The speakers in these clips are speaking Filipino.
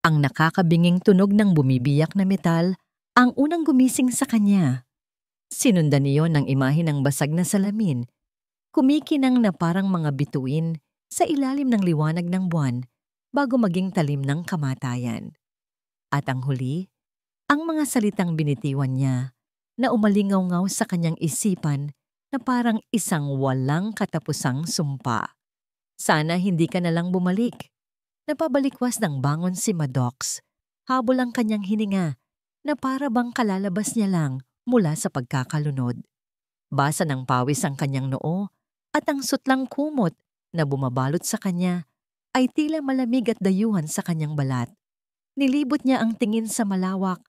Ang nakakabinging tunog ng bumibiyak na metal ang unang gumising sa kanya. Sinundan niyon ng imahe ng basag na salamin, kumikinang na parang mga bituin sa ilalim ng liwanag ng buwan bago maging talim ng kamatayan. At ang huli, ang mga salitang binitiwan niya na umalingaw-ngaw sa kanyang isipan na parang isang walang katapusang sumpa. Sana hindi ka na lang bumalik. Napabalikwas ng bangon si Maddox, habol ang kanyang hininga na para bang kalalabas niya lang mula sa pagkakalunod. Basa ng pawis ang kanyang noo at ang sutlang kumot na bumabalot sa kanya ay tila malamig at dayuhan sa kanyang balat. Nilibot niya ang tingin sa malawak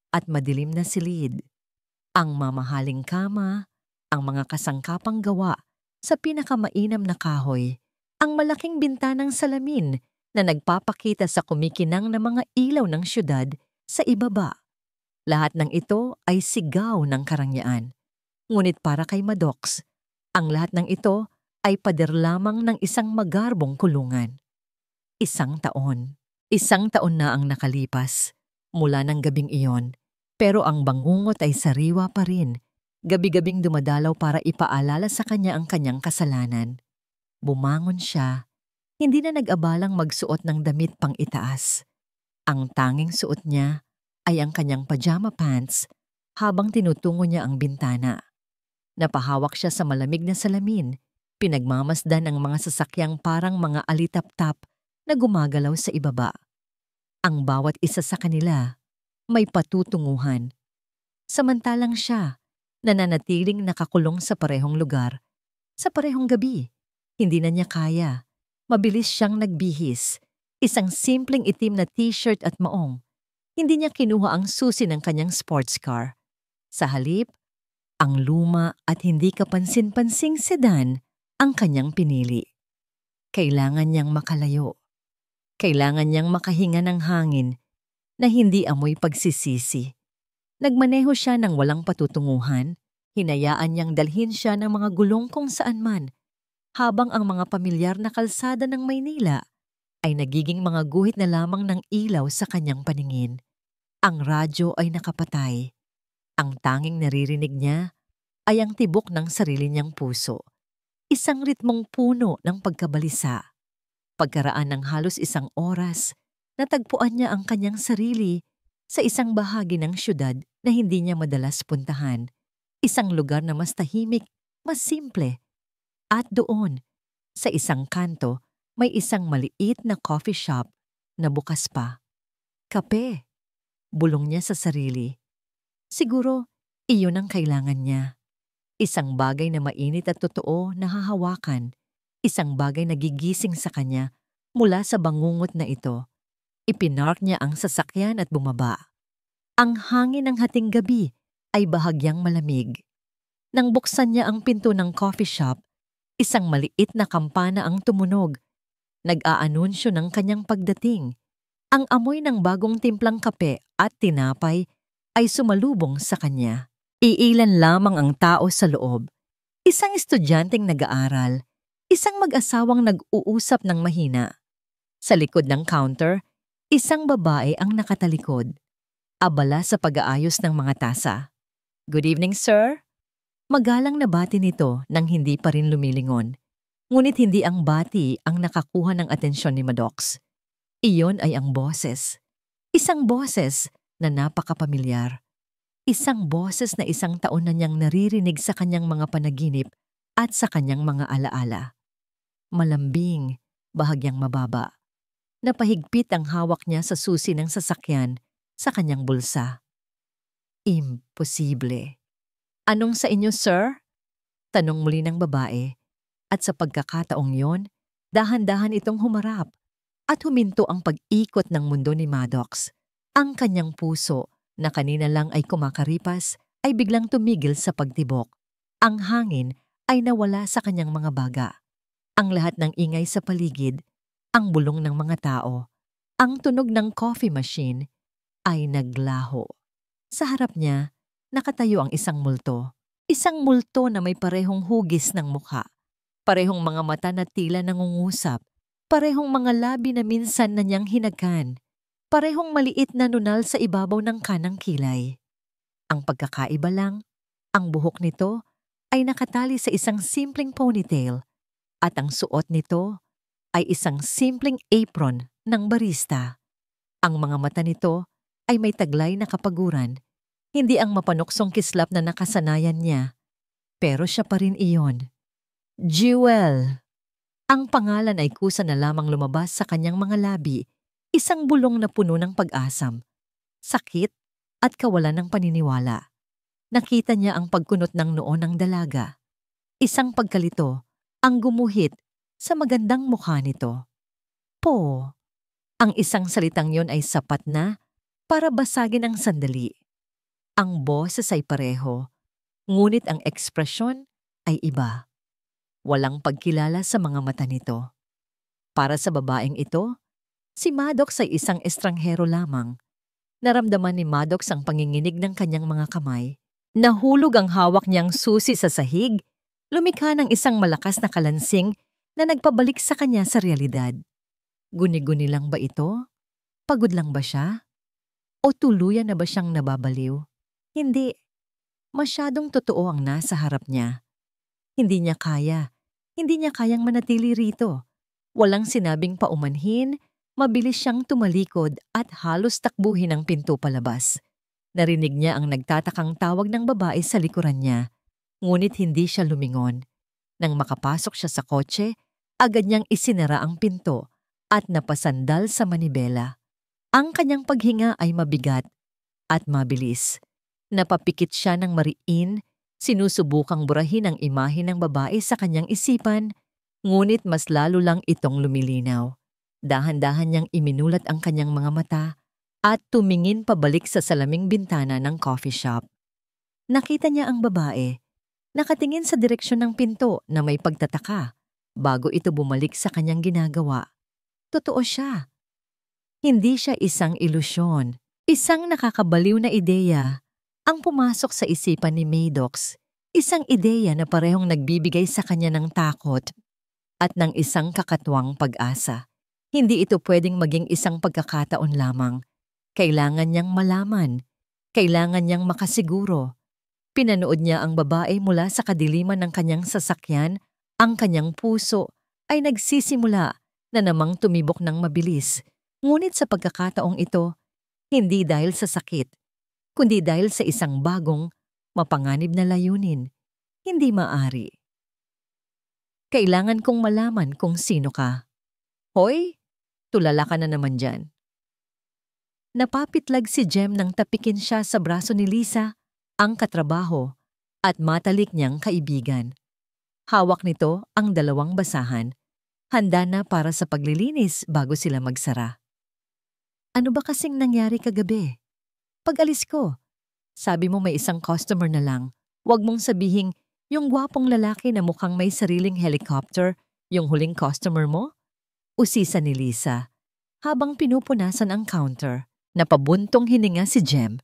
at madilim na silid. Ang mamahaling kama, ang mga kasangkapang gawa sa pinakamainam na kahoy, ang malaking bintanang salamin na nagpapakita sa kumikinang na mga ilaw ng syudad sa ibaba. Lahat ng ito ay sigaw ng karangyaan. Ngunit para kay Maddox, ang lahat ng ito ay pader lamang ng isang magarbong kulungan. Isang taon na ang nakalipas mula ng gabing iyon, pero ang bangungot ay sariwa pa rin. Gabi-gabing dumadalaw para ipaalala sa kanya ang kanyang kasalanan. Bumangon siya. Hindi na nag-abalang magsuot ng damit pang itaas. Ang tanging suot niya ay ang kanyang pajama pants habang tinutungo niya ang bintana. Napahawak siya sa malamig na salamin, pinagmamasdan ang mga sasakyang parang mga alitap-tap na gumagalaw sa ibaba. Ang bawat isa sa kanila may patutunguhan. Samantalang siya, nananatiling nakakulong sa parehong lugar, sa parehong gabi. Hindi na niya kaya. Mabilis siyang nagbihis, isang simpleng itim na t-shirt at maong. Hindi niya kinuha ang susi ng kanyang sports car. Sa halip, ang luma at hindi kapansin-pansing sedan ang kanyang pinili. Kailangan niyang makalayo. Kailangan niyang makahinga ng hangin na hindi amoy pagsisisi. Nagmaneho siya ng walang patutunguhan, hinayaan niyang dalhin siya ng mga gulong kung saan man, habang ang mga pamilyar na kalsada ng Maynila ay nagiging mga guhit na lamang ng ilaw sa kanyang paningin. Ang radyo ay nakapatay. Ang tanging naririnig niya ay ang tibok ng sarili niyang puso. Isang ritmong puno ng pagkabalisa. Pagkaraan ng halos isang oras, natagpuan niya ang kanyang sarili sa isang bahagi ng syudad na hindi niya madalas puntahan. Isang lugar na mas tahimik, mas simple. At doon, sa isang kanto, may isang maliit na coffee shop na bukas pa. Kape, bulong niya sa sarili. Siguro, iyon ang kailangan niya. Isang bagay na mainit at totoo na hahawakan. Isang bagay na gigising sa kanya mula sa bangungot na ito. Ipinark niya ang sasakyan at bumaba. Ang hangin ng hating gabi ay bahagyang malamig. Nang buksan niya ang pinto ng coffee shop, isang maliit na kampana ang tumunog. Nag-aanunsyo ng kanyang pagdating. Ang amoy ng bagong timplang kape at tinapay ay sumalubong sa kanya. Iilan lamang ang tao sa loob. Isang estudyanteng nag-aaral, isang mag-asawang nag-uusap ng mahina. Sa likod ng counter, isang babae ang nakatalikod, abala sa pag-aayos ng mga tasa. "Good evening, sir." Magalang na bati nito nang hindi pa rin lumilingon. Ngunit hindi ang bati ang nakakuha ng atensyon ni Maddox. Iyon ay ang boses. Isang boses na napakapamilyar. Isang boses na isang taon na niyang naririnig sa kanyang mga panaginip at sa kanyang mga alaala. Malambing, bahagyang mababa. Napahigpit ang hawak niya sa susi ng sasakyan sa kanyang bulsa. Imposible. "Anong sa inyo, sir?" Tanong muli ng babae. At sa pagkakataong yon, dahan-dahan itong humarap at huminto ang pag-ikot ng mundo ni Maddox. Ang kanyang puso, na kanina lang ay kumakaripas, ay biglang tumigil sa pagtibok. Ang hangin ay nawala sa kanyang mga baga. Ang lahat ng ingay sa paligid, ang bulong ng mga tao, ang tunog ng coffee machine, ay naglaho. Sa harap niya, nakatayo ang isang multo. Isang multo na may parehong hugis ng mukha. Parehong mga mata na tila nangungusap. Parehong mga labi na minsan na niyang hinagan. Parehong maliit na nunal sa ibabaw ng kanang kilay. Ang pagkakaiba lang, ang buhok nito ay nakatali sa isang simpleng ponytail at ang suot nito ay isang simpleng apron ng barista. Ang mga mata nito ay may taglay na kapaguran, hindi ang mapanuksong kislap na nakasanayan niya. Pero siya pa rin iyon. Jewel. Ang pangalan ay kusa na lamang lumabas sa kanyang mga labi, isang bulong na puno ng pag-asam, sakit at kawalan ng paniniwala. Nakita niya ang pagkunot ng noo ng dalaga. Isang pagkalito ang gumuhit sa magandang mukha nito. Po. Ang isang salitang yon ay sapat na para basagin ang sandali. Ang boses ay pareho, ngunit ang ekspresyon ay iba. Walang pagkilala sa mga mata nito. Para sa babaeng ito, si Maddox ay isang estranghero lamang. Naramdaman ni Maddox ang panginginig ng kanyang mga kamay. Nahulog ang hawak niyang susi sa sahig, lumikha ng isang malakas na kalansing na nagpabalik sa kanya sa realidad. Guni-guni lang ba ito? Pagod lang ba siya? O tuluyan na ba siyang nababaliw? Hindi. Masyadong totoo ang nasa harap niya. Hindi niya kayang manatili rito. Walang sinabing paumanhin, mabilis siyang tumalikod at halos takbuhin ang pinto palabas. Narinig niya ang nagtatakang tawag ng babae sa likuran niya, ngunit hindi siya lumingon. Nang makapasok siya sa kotse, agad niyang isinara ang pinto at napasandal sa manibela. Ang kanyang paghinga ay mabigat at mabilis. Napapikit siya ng mariin, sinusubukang burahin ang imahe ng babae sa kanyang isipan, ngunit mas lalo lang itong lumilinaw. Dahan-dahan niyang iminulat ang kanyang mga mata at tumingin pabalik sa salaming bintana ng coffee shop. Nakita niya ang babae, nakatingin sa direksyon ng pinto na may pagtataka bago ito bumalik sa kanyang ginagawa. Totoo siya. Hindi siya isang ilusyon, isang nakakabaliw na ideya ang pumasok sa isipan ni Maddox, isang ideya na parehong nagbibigay sa kanya ng takot at ng isang kakatuwang pag-asa. Hindi ito pwedeng maging isang pagkakataon lamang. Kailangan niyang malaman, kailangan niyang makasiguro. Pinanood niya ang babae mula sa kadiliman ng kanyang sasakyan, ang kanyang puso ay nagsisimula na namang tumibok ng mabilis. Ngunit sa pagkakataong ito, hindi dahil sa sakit, kundi dahil sa isang bagong, mapanganib na layunin. Hindi maari. Kailangan kong malaman kung sino ka. Hoy, tulala ka na naman dyan. Napapitlag si Jem nang tapikin siya sa braso ni Lisa, ang katrabaho, at matalik niyang kaibigan. Hawak nito ang dalawang basahan, handa na para sa paglilinis bago sila magsara. Ano ba kasing nangyari kagabi? Pag-alis ko, sabi mo may isang customer na lang. Huwag mong sabihing yung gwapong lalaki na mukhang may sariling helicopter, yung huling customer mo? Usisa ni Lisa, habang pinupunasan ang counter. Napabuntong hininga si Jem.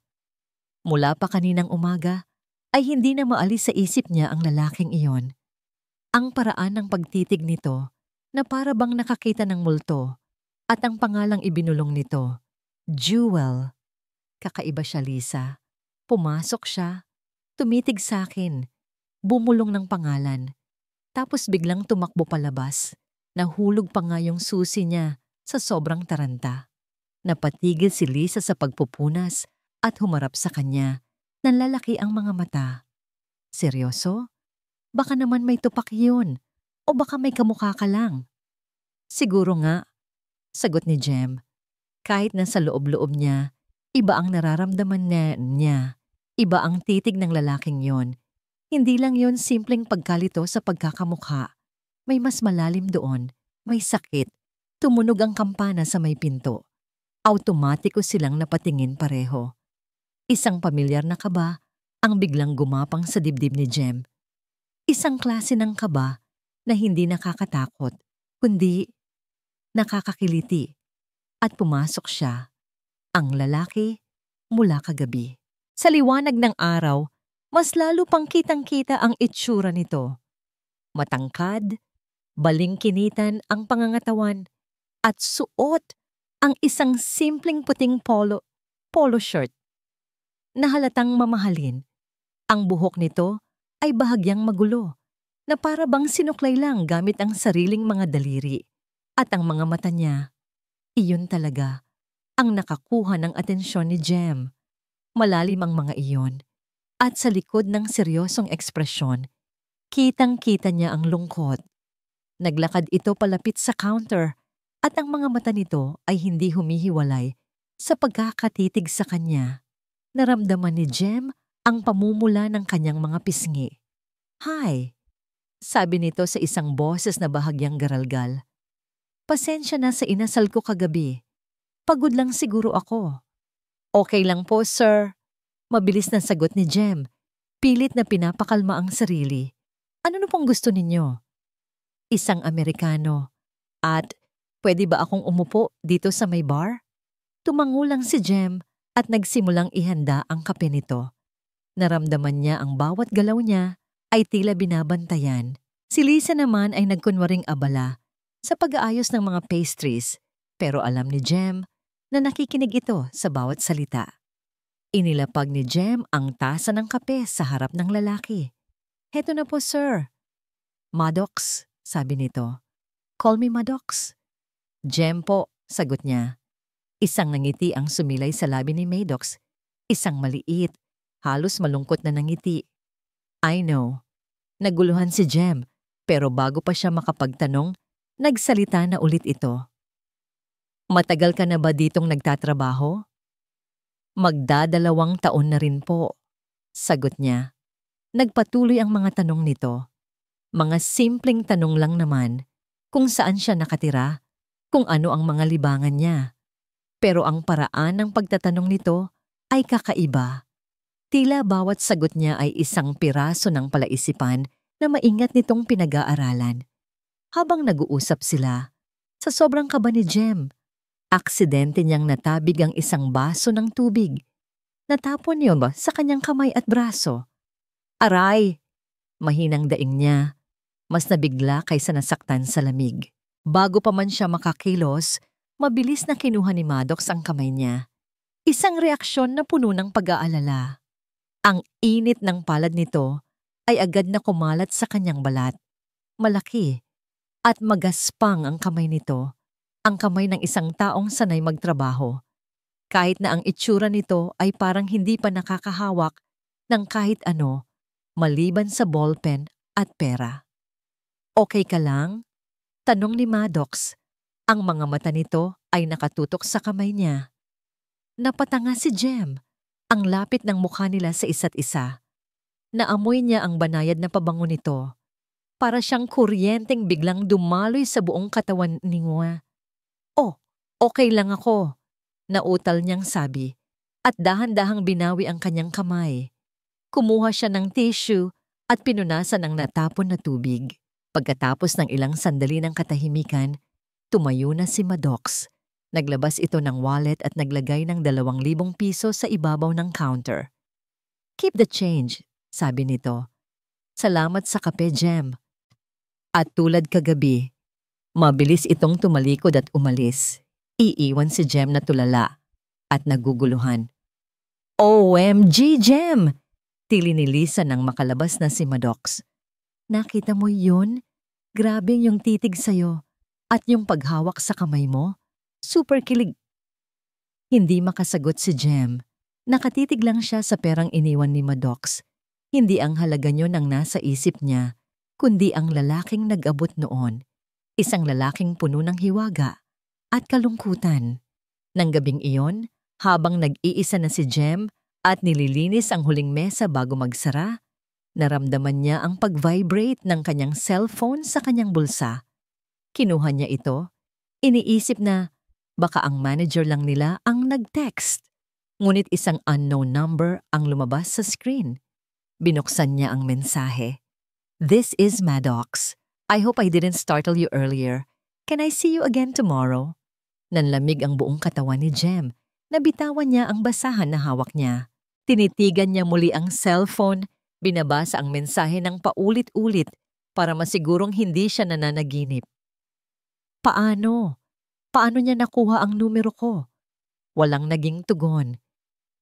Mula pa kaninang umaga, ay hindi na maalis sa isip niya ang lalaking iyon. Ang paraan ng pagtitig nito na para bang nakakita ng multo at ang pangalang ibinulong nito, Jewel. Kakaiba siya, Lisa. Pumasok siya, tumitig sa akin, bumulong ng pangalan, tapos biglang tumakbo palabas. Nahulog pa nga yung susi niya sa sobrang taranta. Napatigil si Lisa sa pagpupunas at humarap sa kanya. Nanlalaki ang mga mata. Seryoso? Baka naman may tupak yun o baka may kamukha ka lang. Siguro nga, sagot ni Jem. Kahit na sa loob-loob niya, iba ang nararamdaman niya. Iba ang titig ng lalaking yon. Hindi lang yon simpleng pagkalito sa pagkakamukha. May mas malalim doon, may sakit. Tumunog ang kampana sa may pinto. Automatiko silang napatingin pareho. Isang pamilyar na kaba ang biglang gumapang sa dibdib ni Jem. Isang klase ng kaba na hindi nakakatakot, kundi nakakakiliti. At pumasok siya, ang lalaki mula kagabi. Sa liwanag ng araw, mas lalo pang kitang-kita ang itsura nito. Matangkad, balingkinitan ang pangangatawan, at suot ang isang simpleng puting polo shirt na halatang mamahalin. Ang buhok nito ay bahagyang magulo na para bang sinuklay lang gamit ang sariling mga daliri. At ang mga mata niya, iyon talaga ang nakakuha ng atensyon ni Jem. Malalim ang mga iyon at sa likod ng seryosong ekspresyon, kitang-kita niya ang lungkot. Naglakad ito palapit sa counter at ang mga mata nito ay hindi humihiwalay sa pagkakatitig sa kanya. Naramdaman ni Jem ang pamumula ng kanyang mga pisngi. "Hi," sabi nito sa isang boses na bahagyang garalgal. "Pasensya na sa inasal ko kagabi. Pagod lang siguro ako." "Okay lang po, sir." Mabilis na sagot ni Jem. Pilit na pinapakalma ang sarili. "Ano na pong gusto ninyo?" "Isang Amerikano. At pwede ba akong umupo dito sa may bar?" Tumango lang si Jem at nagsimulang ihanda ang kape nito. Naramdaman niya ang bawat galaw niya ay tila binabantayan. Si Lisa naman ay nagkunwaring abala sa pag-aayos ng mga pastries, pero alam ni Jem na nakikinig ito sa bawat salita. Inilapag ni Jem ang tasa ng kape sa harap ng lalaki. "Heto na po, sir." "Maddox," sabi nito. "Call me Maddox." "Jem po," sagot niya. Isang nangiti ang sumilay sa labi ni Maddox. Isang maliit, halos malungkot na nangiti. "I know." Naguluhan si Jem, pero bago pa siya makapagtanong, nagsalita na ulit ito. "Matagal ka na ba ditong nagtatrabaho?" "Magdadalawang taon na rin po," sagot niya. Nagpatuloy ang mga tanong nito. Mga simpleng tanong lang naman, kung saan siya nakatira, kung ano ang mga libangan niya. Pero ang paraan ng pagtatanong nito ay kakaiba. Tila bawat sagot niya ay isang piraso ng palaisipan na maingat nitong pinag-aaralan. Habang nag-uusap sila, sa sobrang kaba ni Jem, aksidente niyang natabig ang isang baso ng tubig. Natapon niyo ba sa kanyang kamay at braso? "Aray!" Mahinang daing niya. Mas nabigla kaysa nasaktan sa lamig. Bago pa man siya makakilos, mabilis na kinuha ni Maddox ang kamay niya. Isang reaksyon na puno ng pag-aalala. Ang init ng palad nito ay agad na kumalat sa kanyang balat. Malaki at magaspang ang kamay nito, ang kamay ng isang taong sanay magtrabaho. Kahit na ang itsura nito ay parang hindi pa nakakahawak ng kahit ano, maliban sa ballpen at pera. "Okay ka lang?" tanong ni Maddox. Ang mga mata nito ay nakatutok sa kamay niya. Napatanga si Jem. Ang lapit ng mukha nila sa isa't isa. Naamoy niya ang banayad na pabango nito. Para siyang kuryenteng biglang dumaloy sa buong katawan ni Ngwa. "Oh, okay lang ako," nautal niyang sabi. At dahan-dahang binawi ang kanyang kamay. Kumuha siya ng tissue at pinunasan ang natapon na tubig. Pagkatapos ng ilang sandali ng katahimikan, tumayo na si Maddox. Naglabas ito ng wallet at naglagay ng 2,000 piso sa ibabaw ng counter. "Keep the change," sabi nito. "Salamat sa kape, Jem." At tulad kagabi, mabilis itong tumalikod at umalis. Iiwan si Jem na tulala at naguguluhan. "OMG, Jem!" Tili ni Lisa nang makalabas na si Maddox. "Nakita mo yun? Grabe yung titig sa'yo. At yung paghawak sa kamay mo, super kilig." Hindi makasagot si Jem. Nakatitig lang siya sa perang iniwan ni Maddox. Hindi ang halaga niyon ang nasa isip niya, kundi ang lalaking nag-abot noon. Isang lalaking puno ng hiwaga at kalungkutan. Nang gabing iyon, habang nag-iisa na si Jem at nililinis ang huling mesa bago magsara, naramdaman niya ang pag-vibrate ng kanyang cellphone sa kanyang bulsa. Kinuha niya ito. Iniisip na baka ang manager lang nila ang nag-text. Ngunit isang unknown number ang lumabas sa screen. Binuksan niya ang mensahe. "This is Maddox. I hope I didn't startle you earlier. Can I see you again tomorrow?" Nanlamig ang buong katawan ni Jem. Nabitawan niya ang basahan na hawak niya. Tinitigan niya muli ang cellphone. Binabasa ang mensahe ng paulit-ulit para masigurong hindi siya nananaginip. "Paano?" Paano niya nakuha ang numero ko? Walang naging tugon.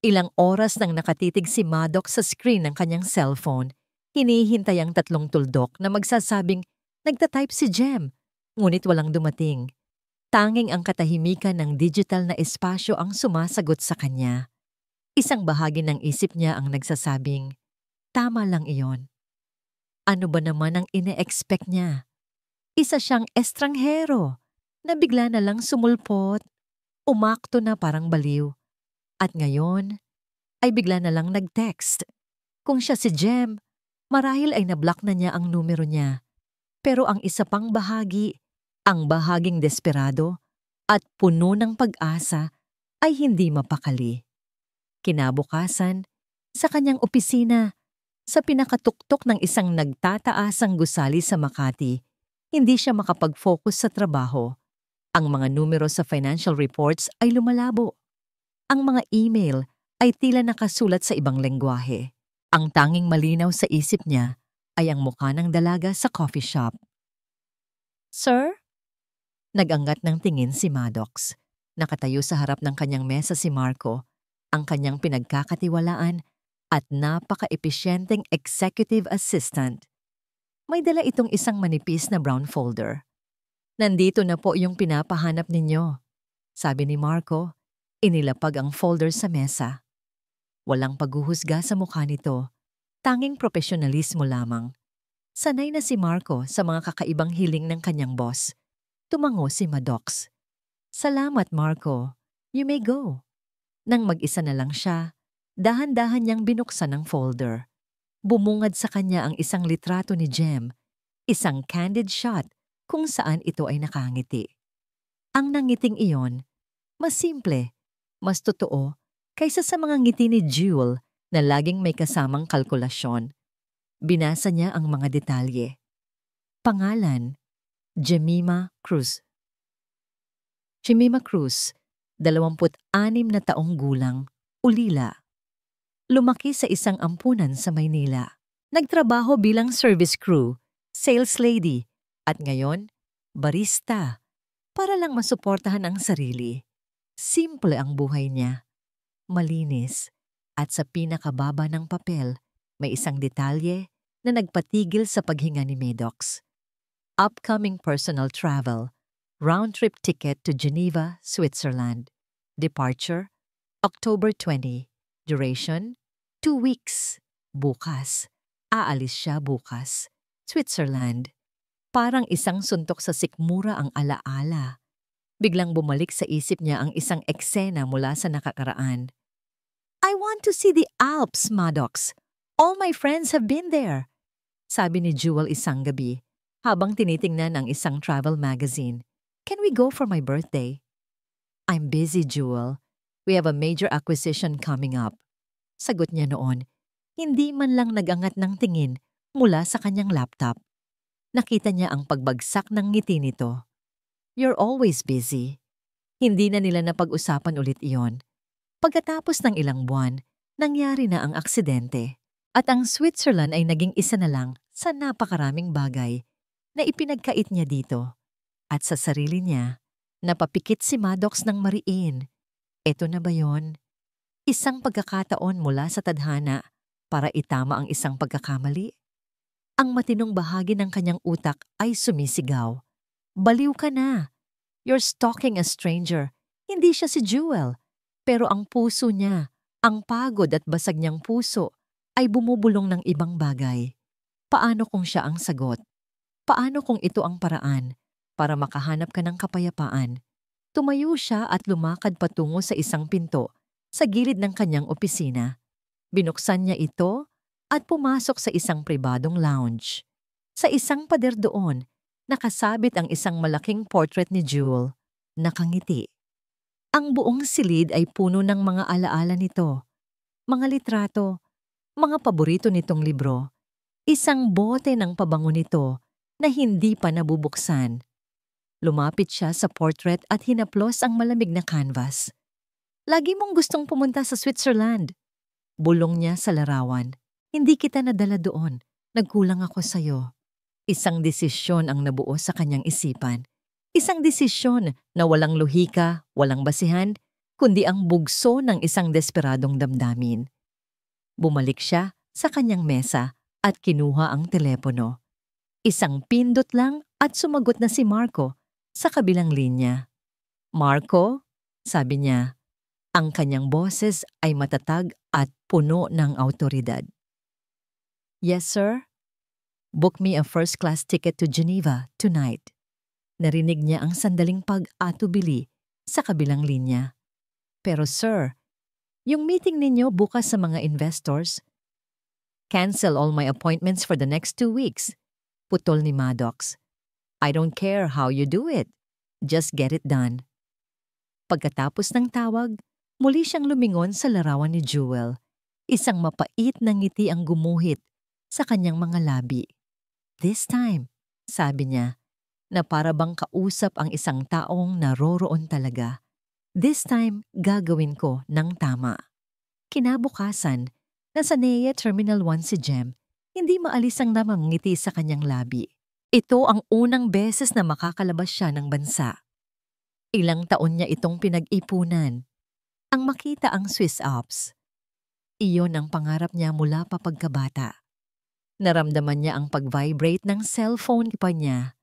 Ilang oras nang nakatitig si Maddox sa screen ng kanyang cellphone, hinihintay ang 3 tuldok na magsasabing nagtatype si Jem, ngunit walang dumating. Tanging ang katahimikan ng digital na espasyo ang sumasagot sa kanya. Isang bahagi ng isip niya ang nagsasabing, tama lang iyon. Ano ba naman ang ine-expect niya? Isa siyang estranghero na bigla na lang sumulpot, umakto na parang baliw. At ngayon ay bigla na lang nag-text. Kung siya si Jem, marahil ay nablock na niya ang numero niya. Pero ang isa pang bahagi, ang bahaging desperado at puno ng pag-asa ay hindi mapakali. Kinabukasan, sa kanyang opisina, sa pinakatuktok ng isang nagtataasang gusali sa Makati, hindi siya makapag-focus sa trabaho. Ang mga numero sa financial reports ay lumalabo. Ang mga email ay tila nakasulat sa ibang lengguwahe. Ang tanging malinaw sa isip niya ay ang mukha ng dalaga sa coffee shop. Sir? Nag-angat ng tingin si Maddox. Nakatayo sa harap ng kanyang mesa si Marco, ang kanyang pinagkakatiwalaan at napaka-episyenteng executive assistant. May dala itong isang manipis na brown folder. Nandito na po yung pinapahanap ninyo, sabi ni Marco. Inilapag ang folder sa mesa. Walang paghuhusga sa mukha nito, tanging profesionalismo lamang. Sanay na si Marco sa mga kakaibang hiling ng kanyang boss. Tumango si Maddox. Salamat, Marco. You may go. Nang mag-isa na lang siya, dahan-dahan niyang binuksan ang folder. Bumungad sa kanya ang isang litrato ni Jem, isang candid shot kung saan ito ay nakangiti. Ang nangiting iyon, mas simple, mas totoo, kaysa sa mga ngiti ni Jewel na laging may kasamang kalkulasyon. Binasa niya ang mga detalye. Pangalan, Jemima Cruz. Jemima Cruz, 26 na taong gulang, ulila. Lumaki sa isang ampunan sa Maynila. Nagtrabaho bilang service crew, sales lady, at ngayon, barista, para lang masuportahan ang sarili. Simple ang buhay niya. Malinis, at sa pinakababa ng papel, may isang detalye na nagpatigil sa paghinga ni Maddox. Upcoming personal travel, round-trip ticket to Geneva, Switzerland. Departure, October 20. Duration, 2 weeks. Bukas. Aalis siya bukas. Switzerland. Parang isang suntok sa sikmura ang alaala. Biglang bumalik sa isip niya ang isang eksena mula sa nakakaraan. I want to see the Alps, Maddox. All my friends have been there. Sabi ni Jewel isang gabi, habang tinitingnan ang isang travel magazine. Can we go for my birthday? I'm busy, Jewel. We have a major acquisition coming up. Sagot niya noon, hindi man lang nagangat ng tingin mula sa kanyang laptop. Nakita niya ang pagbagsak ng ngiti nito. You're always busy. Hindi na nila napag-usapan ulit iyon. Pagkatapos ng ilang buwan, nangyari na ang aksidente. At ang Switzerland ay naging isa na lang sa napakaraming bagay na ipinagkait niya dito. At sa sarili niya, napapikit si Maddox ng mariin. Eto na ba yon? Isang pagkakataon mula sa tadhana para itama ang isang pagkakamali? Ang matinong bahagi ng kanyang utak ay sumisigaw. Baliw ka na. You're stalking a stranger. Hindi siya si Jewel. Pero ang puso niya, ang pagod at basag niyang puso, ay bumubulong ng ibang bagay. Paano kung siya ang sagot? Paano kung ito ang paraan para makahanap ka ng kapayapaan? Tumayo siya at lumakad patungo sa isang pinto sa gilid ng kanyang opisina. Binuksan niya ito at pumasok sa isang pribadong lounge. Sa isang pader doon, nakasabit ang isang malaking portrait ni Jewel. Nakangiti. Ang buong silid ay puno ng mga alaala nito. Mga litrato, mga paborito nitong libro. Isang bote ng pabango nito na hindi pa nabubuksan. Lumapit siya sa portrait at hinaplos ang malamig na canvas. Lagi mong gustong pumunta sa Switzerland. Bulong niya sa larawan. Hindi kita nadala doon. Nagkulang ako sa'yo. Isang desisyon ang nabuo sa kanyang isipan. Isang desisyon na walang lohika, walang basihan, kundi ang bugso ng isang desperadong damdamin. Bumalik siya sa kanyang mesa at kinuha ang telepono. Isang pindot lang at sumagot na si Marco sa kabilang linya. "Marco?" sabi niya. Ang kanyang boses ay matatag at puno ng awtoridad. "Yes, sir? Book me a first-class ticket to Geneva tonight." Narinig niya ang sandaling pag-atubili sa kabilang linya. "Pero sir, yung meeting ninyo bukas sa mga investors." "Cancel all my appointments for the next 2 weeks." Putol ni Maddox. "I don't care how you do it. Just get it done." Pagkatapos ng tawag, muli siyang lumingon sa larawan ni Jewel. Isang mapait na ngiti ang gumuhit sa kanyang mga labi. "This time," sabi niya, na para bang kausap ang isang taong naroroon talaga. "This time, gagawin ko ng tama." Kinabukasan, nasa NEA Terminal 1 si Jem, hindi maalis ang namangiti sa kanyang labi. Ito ang unang beses na makakalabas siya ng bansa. Ilang taon niya itong pinag-ipunan. Ang makita ang Swiss Alps. Iyon ang pangarap niya mula pa pagkabata. Naramdaman niya ang pag-vibrate ng cellphone pa niya.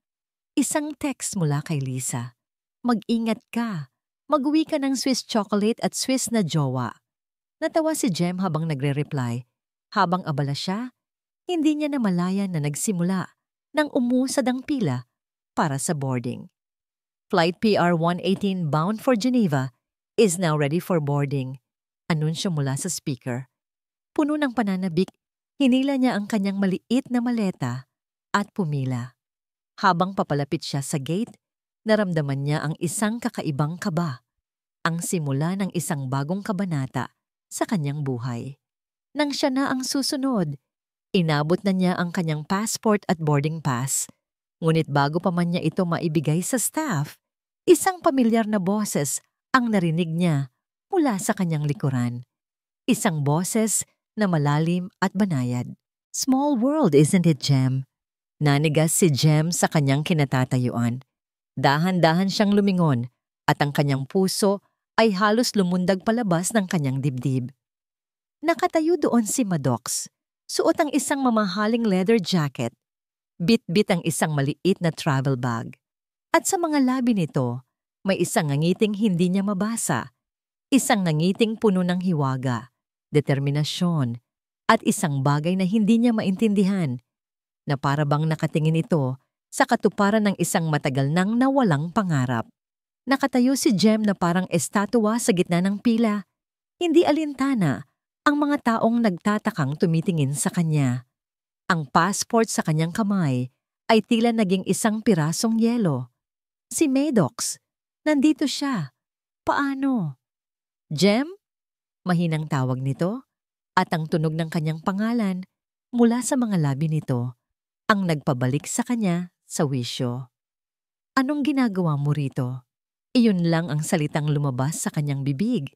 Isang text mula kay Lisa. "Mag-ingat ka. Mag-uwi ka ng Swiss chocolate at Swiss na jowa." Natawa si Jem habang nagre-reply. Habang abala siya, hindi niya namalayan na nagsimula nang umusad ang pila para sa boarding. "Flight PR 118 bound for Geneva is now ready for boarding," anunsyo mula sa speaker. Puno ng pananabik, hinila niya ang kanyang maliit na maleta at pumila. Habang papalapit siya sa gate, naramdaman niya ang isang kakaibang kaba, ang simula ng isang bagong kabanata sa kanyang buhay. Nang siya na ang susunod, inabot na niya ang kanyang passport at boarding pass. Ngunit bago pa man niya ito maibigay sa staff, isang pamilyar na boses ang narinig niya mula sa kanyang likuran. Isang boses na malalim at banayad. "Small world, isn't it, Jem?" Nanigas si Jem sa kanyang kinatatayuan. Dahan-dahan siyang lumingon at ang kanyang puso ay halos lumundag palabas ng kanyang dibdib. Nakatayo doon si Maddox, suot ang isang mamahaling leather jacket. Bit-bit ang isang maliit na travel bag. At sa mga labi nito, may isang nangiting hindi niya mabasa. Isang nangiting puno ng hiwaga, determinasyon, at isang bagay na hindi niya maintindihan, na para bang nakatingin ito sa katuparan ng isang matagal nang nawalang pangarap. Nakatayo si Jem na parang estatwa sa gitna ng pila. Hindi alintana ang mga taong nagtatakang tumitingin sa kanya. Ang passport sa kanyang kamay ay tila naging isang pirasong yelo. Si Maddox, nandito siya. Paano? "Jem?" Mahinang tawag nito, at ang tunog ng kanyang pangalan mula sa mga labi nito ang nagpabalik sa kanya sa wisyo. "Anong ginagawa mo rito?" Iyon lang ang salitang lumabas sa kanyang bibig.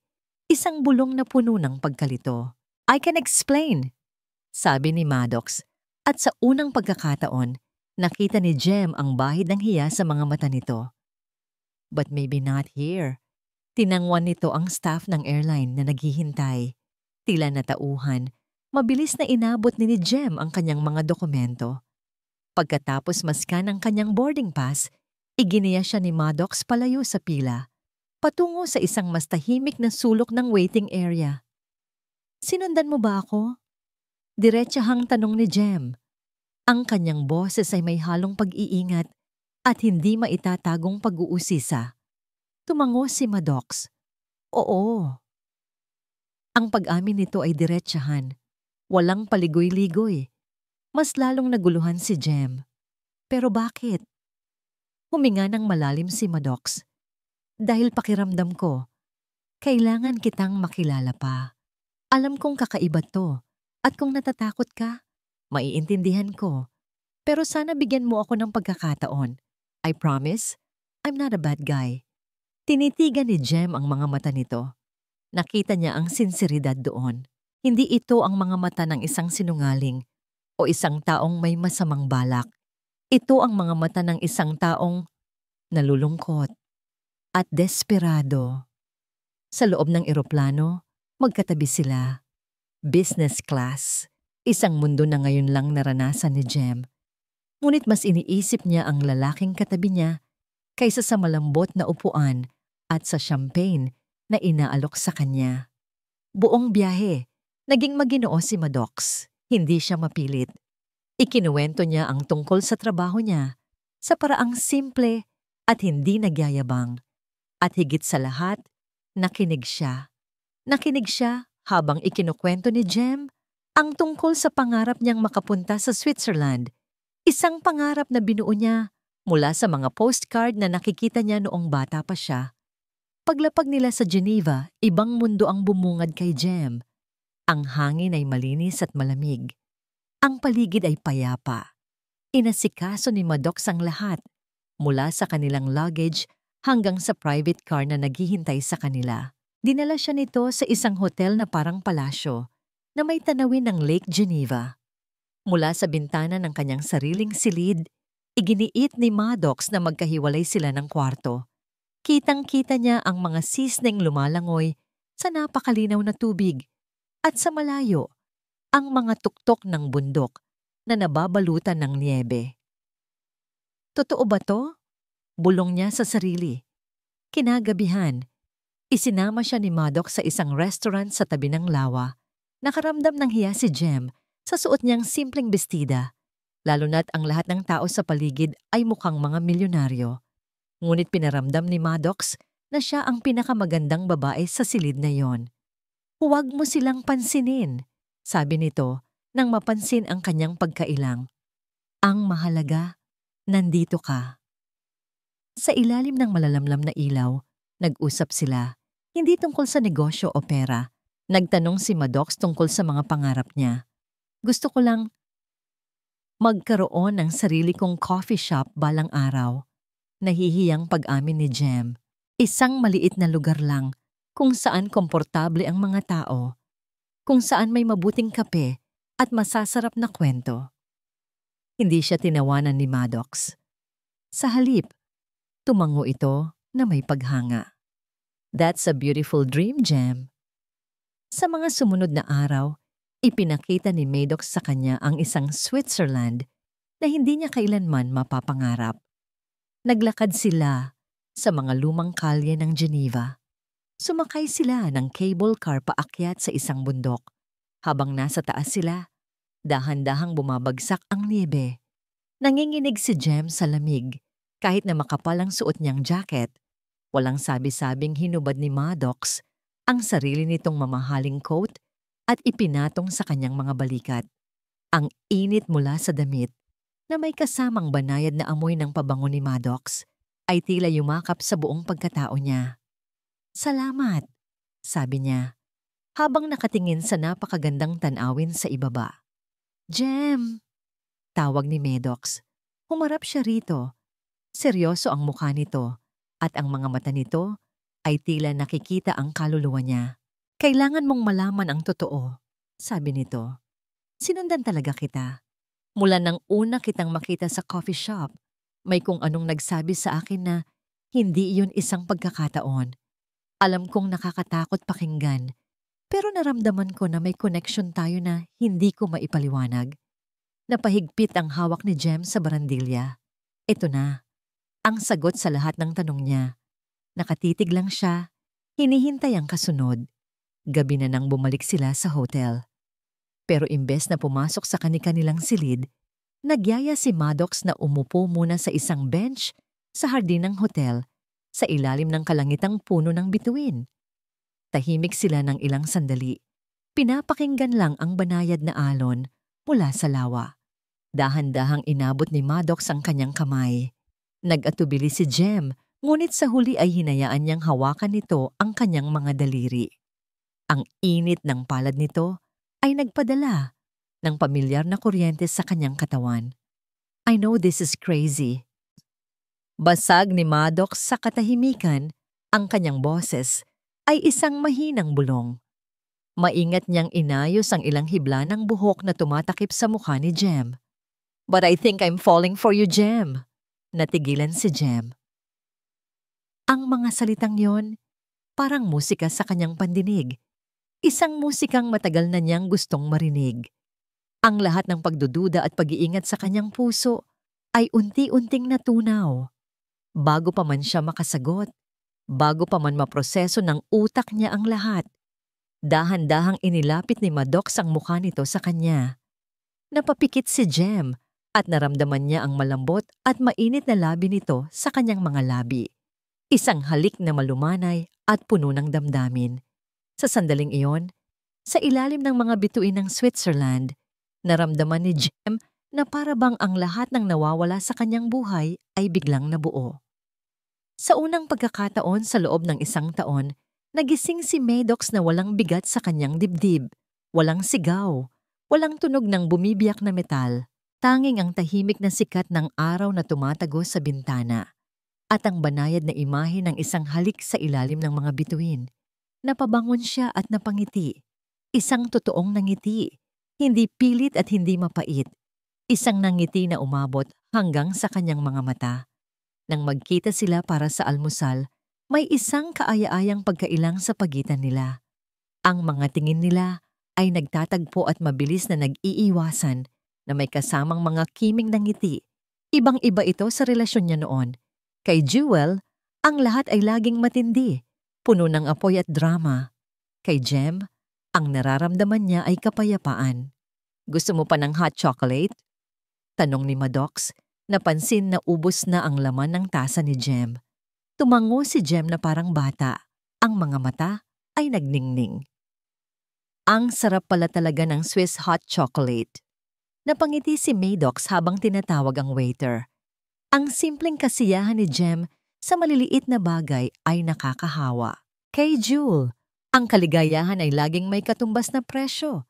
Isang bulong na puno ng pagkalito. "I can explain," sabi ni Maddox. At sa unang pagkakataon, nakita ni Jem ang bahid ng hiya sa mga mata nito. "But maybe not here." Tinangwan nito ang staff ng airline na naghihintay. Tila natauhan, mabilis na inabot ni Jem ang kanyang mga dokumento. Pagkatapos maskan ang kanyang boarding pass, iginiya siya ni Maddox palayo sa pila, patungo sa isang mas tahimik na sulok ng waiting area. "Sinundan mo ba ako?" Diretsahang tanong ni Jem. Ang kanyang boses ay may halong pag-iingat at hindi maitatagong pag-uusisa. Tumango si Maddox. "Oo." Ang pag-amin nito ay diretsahan. Walang paligoy-ligoy. Mas lalong naguluhan si Jem. Pero bakit? Huminga ng malalim si Maddox. "Dahil pakiramdam ko, kailangan kitang makilala pa. Alam kong kakaiba to. At kung natatakot ka, maiintindihan ko. Pero sana bigyan mo ako ng pagkakataon. I promise, I'm not a bad guy." Tinitigan ni Jem ang mga mata nito. Nakita niya ang sinseridad doon. Hindi ito ang mga mata ng isang sinungaling o isang taong may masamang balak. Ito ang mga mata ng isang taong nalulungkot, at desperado. Sa loob ng eroplano, magkatabi sila. Business class. Isang mundo na ngayon lang naranasan ni Jem. Ngunit mas iniisip niya ang lalaking katabi niya kaysa sa malambot na upuan at sa champagne na inaalok sa kanya. Buong biyahe, naging maginoo si Maddox. Hindi siya mapilit. Ikinuwento niya ang tungkol sa trabaho niya sa paraang simple at hindi nagyayabang. At higit sa lahat, nakinig siya. Nakinig siya habang ikinukwento ni Jem ang tungkol sa pangarap niyang makapunta sa Switzerland. Isang pangarap na binuo niya mula sa mga postcard na nakikita niya noong bata pa siya. Paglapag nila sa Geneva, ibang mundo ang bumungad kay Jem. Ang hangin ay malinis at malamig. Ang paligid ay payapa. Inasikaso ni Maddox ang lahat, mula sa kanilang luggage hanggang sa private car na naghihintay sa kanila. Dinala siya nito sa isang hotel na parang palasyo na may tanawin ng Lake Geneva. Mula sa bintana ng kanyang sariling silid, iginiit ni Maddox na magkahiwalay sila ng kwarto. Kitang-kita niya ang mga sisneng lumalangoy sa napakalinaw na tubig at sa malayo, ang mga tuktok ng bundok na nababalutan ng niebe. Totoo ba to? Bulong niya sa sarili. Kinagabihan, isinama siya ni Maddox sa isang restaurant sa tabi ng lawa. Nakaramdam ng hiya si Jem sa suot niyang simpleng bestida, lalo na't ang lahat ng tao sa paligid ay mukhang mga milyonaryo. Ngunit pinaramdam ni Maddox na siya ang pinakamagandang babae sa silid na yon. Huwag mo silang pansinin, sabi nito nang mapansin ang kanyang pagkailang. Ang mahalaga, nandito ka. Sa ilalim ng malalamlam na ilaw, nag-usap sila. Hindi tungkol sa negosyo o pera. Nagtanong si Maddox tungkol sa mga pangarap niya. Gusto ko lang magkaroon ng sarili kong coffee shop balang araw. Nahihiyang pag-amin ni Jem. Isang maliit na lugar lang kung saan komportable ang mga tao. Kung saan may mabuting kape at masasarap na kwento. Hindi siya tinawanan ni Maddox. Sa halip, tumango ito na may paghanga. That's a beautiful dream, Jem. Sa mga sumunod na araw, ipinakita ni Maddox sa kanya ang isang Switzerland na hindi niya kailanman mapapangarap. Naglakad sila sa mga lumang kalye ng Geneva. Sumakay sila ng cable car paakyat sa isang bundok. Habang nasa taas sila, dahan-dahang bumabagsak ang niebe. Nanginginig si Jem sa lamig kahit na makapal ang suot niyang jacket. Walang sabi-sabing hinubad ni Maddox ang sarili nitong mamahaling coat at ipinatong sa kanyang mga balikat. Ang init mula sa damit na may kasamang banayad na amoy ng pabango ni Maddox ay tila yumakap sa buong pagkatao niya. Salamat, sabi niya, habang nakatingin sa napakagandang tanawin sa ibaba. Jem, tawag ni Maddox. Humarap siya rito. Seryoso ang mukha nito at ang mga mata nito ay tila nakikita ang kaluluwa niya. Kailangan mong malaman ang totoo, sabi nito. Sinundan talaga kita. Mula nang una kitang makita sa coffee shop, may kung anong nagsabi sa akin na hindi iyon isang pagkakataon. Alam kong nakakatakot pakinggan, pero naramdaman ko na may connection tayo na hindi ko maipaliwanag. Napahigpit ang hawak ni Jem sa barandilya. Ito na, ang sagot sa lahat ng tanong niya. Nakatitig lang siya, hinihintay ang kasunod. Gabi na nang bumalik sila sa hotel. Pero imbes na pumasok sa kani-kanilang silid, nagyaya si Maddox na umupo muna sa isang bench sa hardin ng hotel sa ilalim ng kalangitang puno ng bituin. Tahimik sila ng ilang sandali. Pinapakinggan lang ang banayad na alon mula sa lawa. Dahan-dahang inabot ni Maddox ang kanyang kamay. Nag-atubili si Jem, ngunit sa huli ay hinayaan niyang hawakan nito ang kanyang mga daliri. Ang init ng palad nito ay nagpadala ng pamilyar na kuryente sa kanyang katawan. I know this is crazy. Basag ni Maddox sa katahimikan, ang kanyang boses ay isang mahinang bulong. Maingat niyang inayos ang ilang hibla ng buhok na tumatakip sa mukha ni Jem. But I think I'm falling for you, Jem. Natigilan si Jem. Ang mga salitang yon, parang musika sa kanyang pandinig. Isang musikang matagal na niyang gustong marinig. Ang lahat ng pagdududa at pag-iingat sa kanyang puso ay unti-unting natunaw. Bago pa man siya makasagot, bago pa man maproseso ng utak niya ang lahat, dahan-dahang inilapit ni Maddox ang mukha nito sa kanya. Napapikit si Jem at naramdaman niya ang malambot at mainit na labi nito sa kanyang mga labi. Isang halik na malumanay at puno ng damdamin. Sa sandaling iyon, sa ilalim ng mga bituin ng Switzerland, naramdaman ni Jem na para bang ang lahat ng nawawala sa kanyang buhay ay biglang nabuo. Sa unang pagkakataon sa loob ng isang taon, nagising si Maddox na walang bigat sa kanyang dibdib, walang sigaw, walang tunog ng bumibiyak na metal, tanging ang tahimik na sikat ng araw na tumatago sa bintana, at ang banayad na imahe ng isang halik sa ilalim ng mga bituin. Napabangon siya at napangiti. Isang totoong nangiti, hindi pilit at hindi mapait. Isang nangiti na umabot hanggang sa kanyang mga mata. Nang magkita sila para sa almusal, may isang kaaya-ayang pagkailang sa pagitan nila. Ang mga tingin nila ay nagtatagpo at mabilis na nag-iiwasan na may kasamang mga kiming ng ngiti. Ibang-iba ito sa relasyon niya noon. Kay Jewel, ang lahat ay laging matindi, puno ng apoy at drama. Kay Jem, ang nararamdaman niya ay kapayapaan. Gusto mo pa ng hot chocolate? Tanong ni Maddox, napansin na ubos na ang laman ng tasa ni Jem. Tumango si Jem na parang bata. Ang mga mata ay nagningning. Ang sarap pala talaga ng Swiss hot chocolate. Napangiti si Maddox habang tinatawag ang waiter. Ang simpleng kasiyahan ni Jem sa maliliit na bagay ay nakakahawa. Kay Jewel, ang kaligayahan ay laging may katumbas na presyo.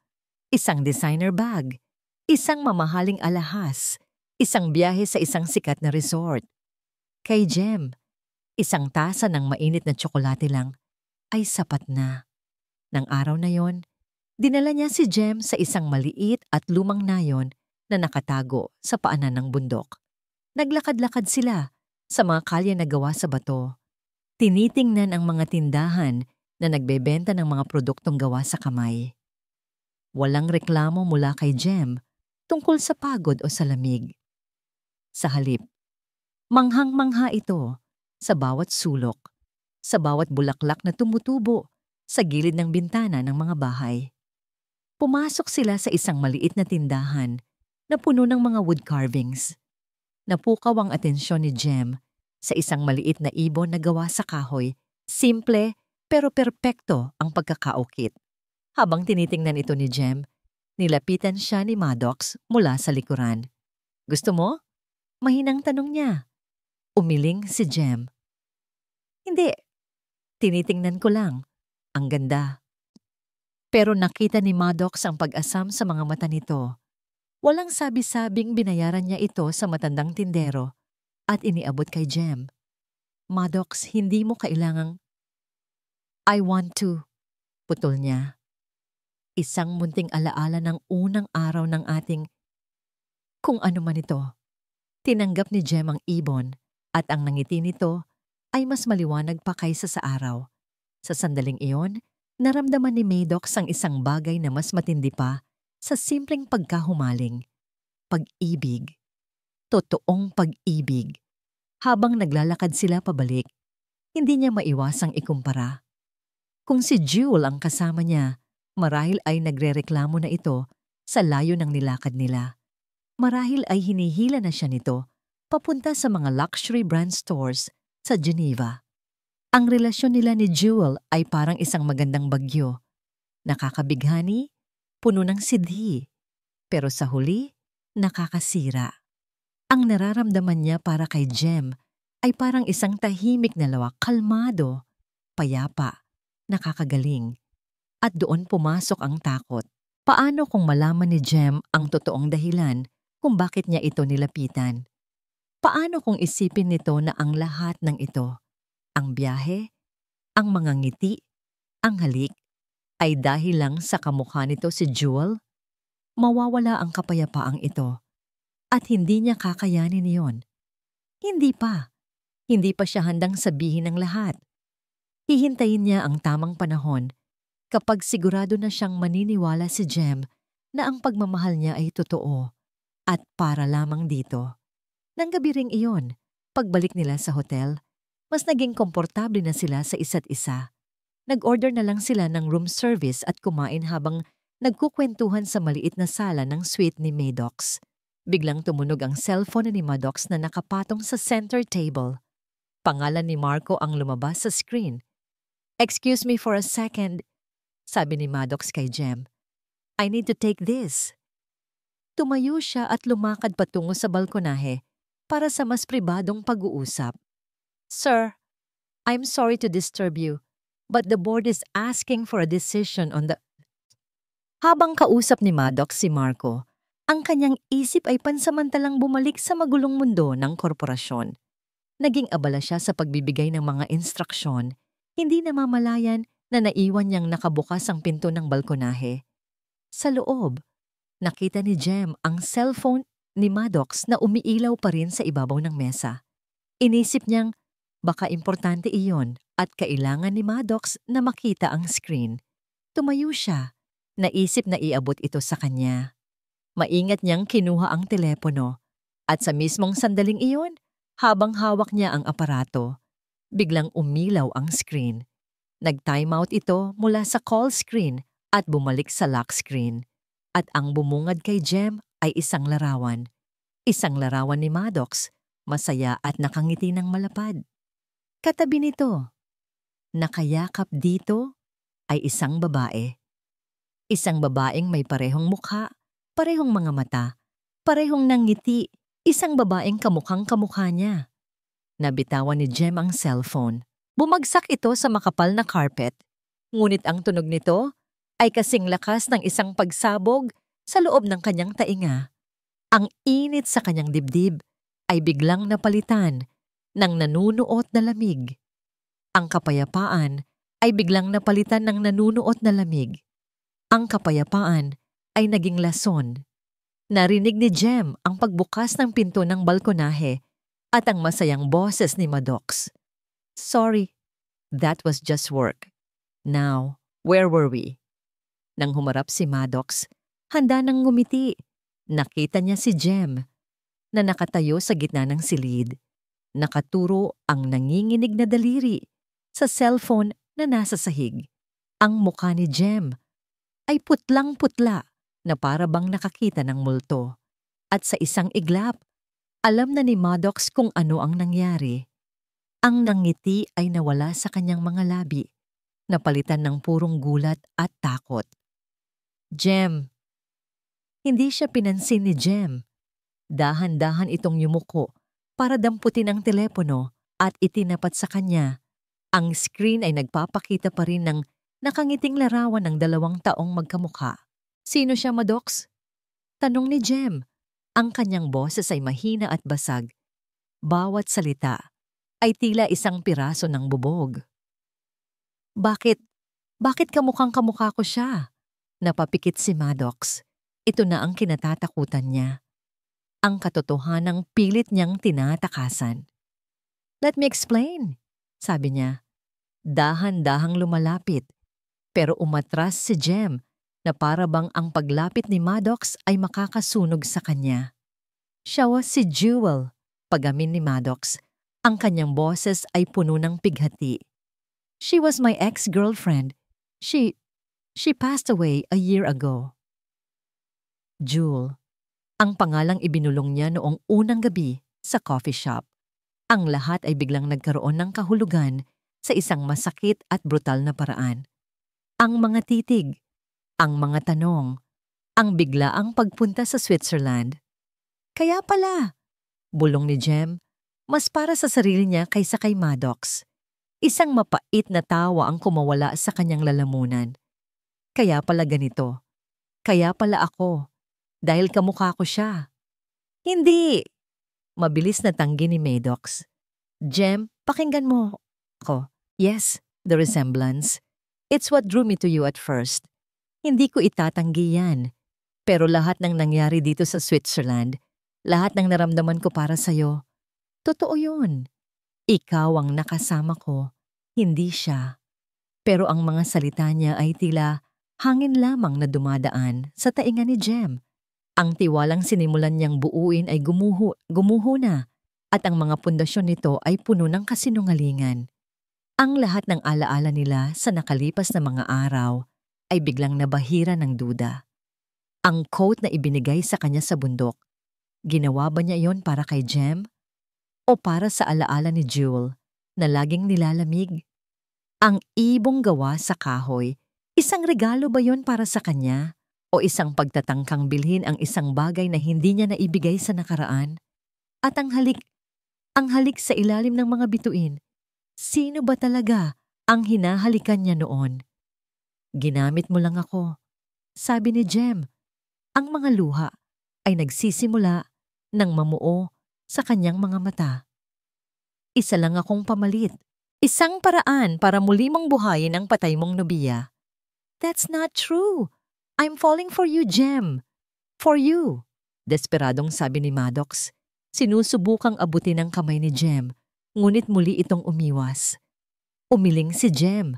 Isang designer bag, isang mamahaling alahas, isang biyahe sa isang sikat na resort. Kay Jem, isang tasa ng mainit na tsokolate lang ay sapat na. Nang araw na yon, dinala niya si Jem sa isang maliit at lumang nayon na nakatago sa paanan ng bundok. Naglakad-lakad sila sa mga kalye na gawa sa bato. Tinitingnan ang mga tindahan na nagbebenta ng mga produktong gawa sa kamay. Walang reklamo mula kay Jem tungkol sa pagod o sa lamig. Sa halip, manghang-mangha ito sa bawat sulok, sa bawat bulaklak na tumutubo sa gilid ng bintana ng mga bahay. Pumasok sila sa isang maliit na tindahan na puno ng mga wood carvings. Napukaw ang atensyon ni Jem sa isang maliit na ibon na gawa sa kahoy. Simple pero perpekto ang pagkakaukit. Habang tinitingnan ito ni Jem, nilapitan siya ni Maddox mula sa likuran. Gusto mo? Mahinang tanong niya. Umiling si Jem. Hindi. Tinitingnan ko lang. Ang ganda. Pero nakita ni Maddox ang pag-asam sa mga mata nito. Walang sabi-sabing binayaran niya ito sa matandang tindero at iniabot kay Jem. Maddox, hindi mo kailangang... I want to, putol niya. Isang munting alaala ng unang araw ng ating... Kung ano man ito. Tinanggap ni Jem ang ibon at ang nangiti nito ay mas maliwanag pa kaysa sa araw. Sa sandaling iyon, naramdaman ni Maddox ang isang bagay na mas matindi pa sa simpleng pagkahumaling. Pag-ibig. Totoong pag-ibig. Habang naglalakad sila pabalik, hindi niya maiwasang ikumpara. Kung si Jewel ang kasama niya, marahil ay nagrereklamo na ito sa layo ng nilakad nila. Marahil ay hinihila na siya nito papunta sa mga luxury brand stores sa Geneva. Ang relasyon nila ni Jewel ay parang isang magandang bagyo. Nakakabighani, puno ng sidhi, pero sa huli, nakakasira. Ang nararamdaman niya para kay Jem ay parang isang tahimik na lawak, kalmado, payapa, nakakagaling. At doon pumasok ang takot. Paano kung malaman ni Jem ang totoong dahilan kung bakit niya ito nilapitan? Paano kung isipin nito na ang lahat ng ito, ang biyahe, ang mga ngiti, ang halik, ay dahil lang sa kamukha nito si Jewel? Mawawala ang kapayapaang ito at hindi niya kakayanin iyon. Hindi pa. Hindi pa siya handang sabihin ng lahat. Hihintayin niya ang tamang panahon kapag sigurado na siyang maniniwala si Jem na ang pagmamahal niya ay totoo at para lamang dito. Nang gabi ring iyon, pagbalik nila sa hotel, mas naging komportable na sila sa isa't isa. Nag-order na lang sila ng room service at kumain habang nagkukwentuhan sa maliit na sala ng suite ni Maddox. Biglang tumunog ang cellphone ni Maddox na nakapatong sa center table. Pangalan ni Marco ang lumabas sa screen. "Excuse me for a second," sabi ni Maddox kay Jem. "I need to take this." Tumayo siya at lumakad patungo sa balkonahe para sa mas pribadong pag-uusap. "Sir, I'm sorry to disturb you, but the board is asking for a decision on the..." Habang kausap ni Maddox si Marco, ang kanyang isip ay pansamantalang bumalik sa magulong mundo ng korporasyon. Naging abala siya sa pagbibigay ng mga instruksyon, hindi namamalayan na naiwan niyang nakabukas ang pinto ng balkonahe. Sa loob, nakita ni Jem ang cellphone ni Maddox na umiilaw pa rin sa ibabaw ng mesa. Inisip niyang baka importante iyon at kailangan ni Maddox na makita ang screen. Tumayo siya, naisip na iabot ito sa kanya. Maingat niyang kinuha ang telepono at sa mismong sandaling iyon, habang hawak niya ang aparato, biglang umilaw ang screen. Nag-timeout ito mula sa call screen at bumalik sa lock screen. At ang bumungad kay Jem ay isang larawan. Isang larawan ni Maddox, masaya at nakangiti ng malapad. Katabi nito, nakayakap dito, ay isang babae. Isang babaeng may parehong mukha, parehong mga mata, parehong nangiti, isang babaeng kamukhang kamukha niya. Nabitawan ni Jem ang cellphone. Bumagsak ito sa makapal na carpet. Ngunit ang tunog nito ay kasing lakas ng isang pagsabog sa loob ng kanyang tainga. Ang init sa kanyang dibdib ay biglang napalitan ng nanunuot na lamig. Ang kapayapaan ay biglang napalitan ng nanunuot na lamig. Ang kapayapaan ay naging lason. Narinig ni Jem ang pagbukas ng pinto ng balkonahe at ang masayang boses ni Maddox. "Sorry, that was just work. Now, where were we?" Nang humarap si Maddox, handa nang ngumiti. Nakita niya si Jem na nakatayo sa gitna ng silid. Nakaturo ang nanginginig na daliri sa cellphone na nasa sahig. Ang mukha ni Jem ay putlang-putla na para bang nakakita ng multo. At sa isang iglap, alam na ni Maddox kung ano ang nangyari. Ang nangiti ay nawala sa kanyang mga labi, napalitan ng purong gulat at takot. "Jem." Hindi siya pinansin ni Jem. Dahan-dahan itong yumuko para damputin ang telepono at itinapat sa kanya. Ang screen ay nagpapakita pa rin ng nakangiting larawan ng 2 taong magkamukha. "Sino siya, Maddox?" Tanong ni Jem. Ang kanyang boses ay mahina at basag. Bawat salita ay tila isang piraso ng bubog. Bakit kamukhang kamukha ko siya?" Napapikit si Maddox. Ito na ang kinatatakutan niya. Ang katotohanang pilit niyang tinatakasan. "Let me explain," sabi niya. Dahan-dahang lumalapit, pero umatras si Jem na para bang ang paglapit ni Maddox ay makakasunog sa kanya. Siya was si Jewel, pagamin ni Maddox. Ang kanyang boses ay puno ng pighati. "She was my ex-girlfriend. She passed away a year ago." Jewel, ang pangalang ibinulong niya noong unang gabi sa coffee shop. Ang lahat ay biglang nagkaroon ng kahulugan sa isang masakit at brutal na paraan. Ang mga titig, ang mga tanong, ang biglaang pagpunta sa Switzerland. "Kaya pala," bulong ni Jem, mas para sa sarili niya kaysa kay Maddox. Isang mapait na tawa ang kumawala sa kanyang lalamunan. "Kaya pala ganito. Kaya pala ako. Dahil kamukha ko siya." "Hindi!" Mabilis na tanggi ni Maddox. "Jem, pakinggan mo ako. Yes, the resemblance. It's what drew me to you at first. Hindi ko itatanggi yan. Pero lahat ng nangyari dito sa Switzerland, lahat ng naramdaman ko para sa'yo, totoo yun. Ikaw ang nakasama ko, hindi siya. Pero ang mga salita niya ay tila hangin lamang na dumadaan sa tainga ni Jem. Ang tiwalang sinimulan niyang buuin ay gumuho na at ang mga pundasyon nito ay puno ng kasinungalingan. Ang lahat ng alaala nila sa nakalipas na mga araw ay biglang nabahira ng duda. Ang quote na ibinigay sa kanya sa bundok, ginawa ba niya iyon para kay Jem? O para sa alaala ni Jewel na laging nilalamig? Ang ibong gawa sa kahoy, isang regalo ba yon para sa kanya? O isang pagtatangkang bilhin ang isang bagay na hindi niya naibigay sa nakaraan? At ang halik sa ilalim ng mga bituin, sino ba talaga ang hinahalikan niya noon? Ginamit mo lang ako, sabi ni Jem. Ang mga luha ay nagsisimula ng mamuo sa kanyang mga mata. Isa lang akong pamalit. Isang paraan para muli mong buhayin ang patay mong nobiya. That's not true. I'm falling for you, Jem. For you. Desperadong sabi ni Maddox. Sinusubukang abutin ang kamay ni Jem, ngunit muli itong umiwas. Umiling si Jem.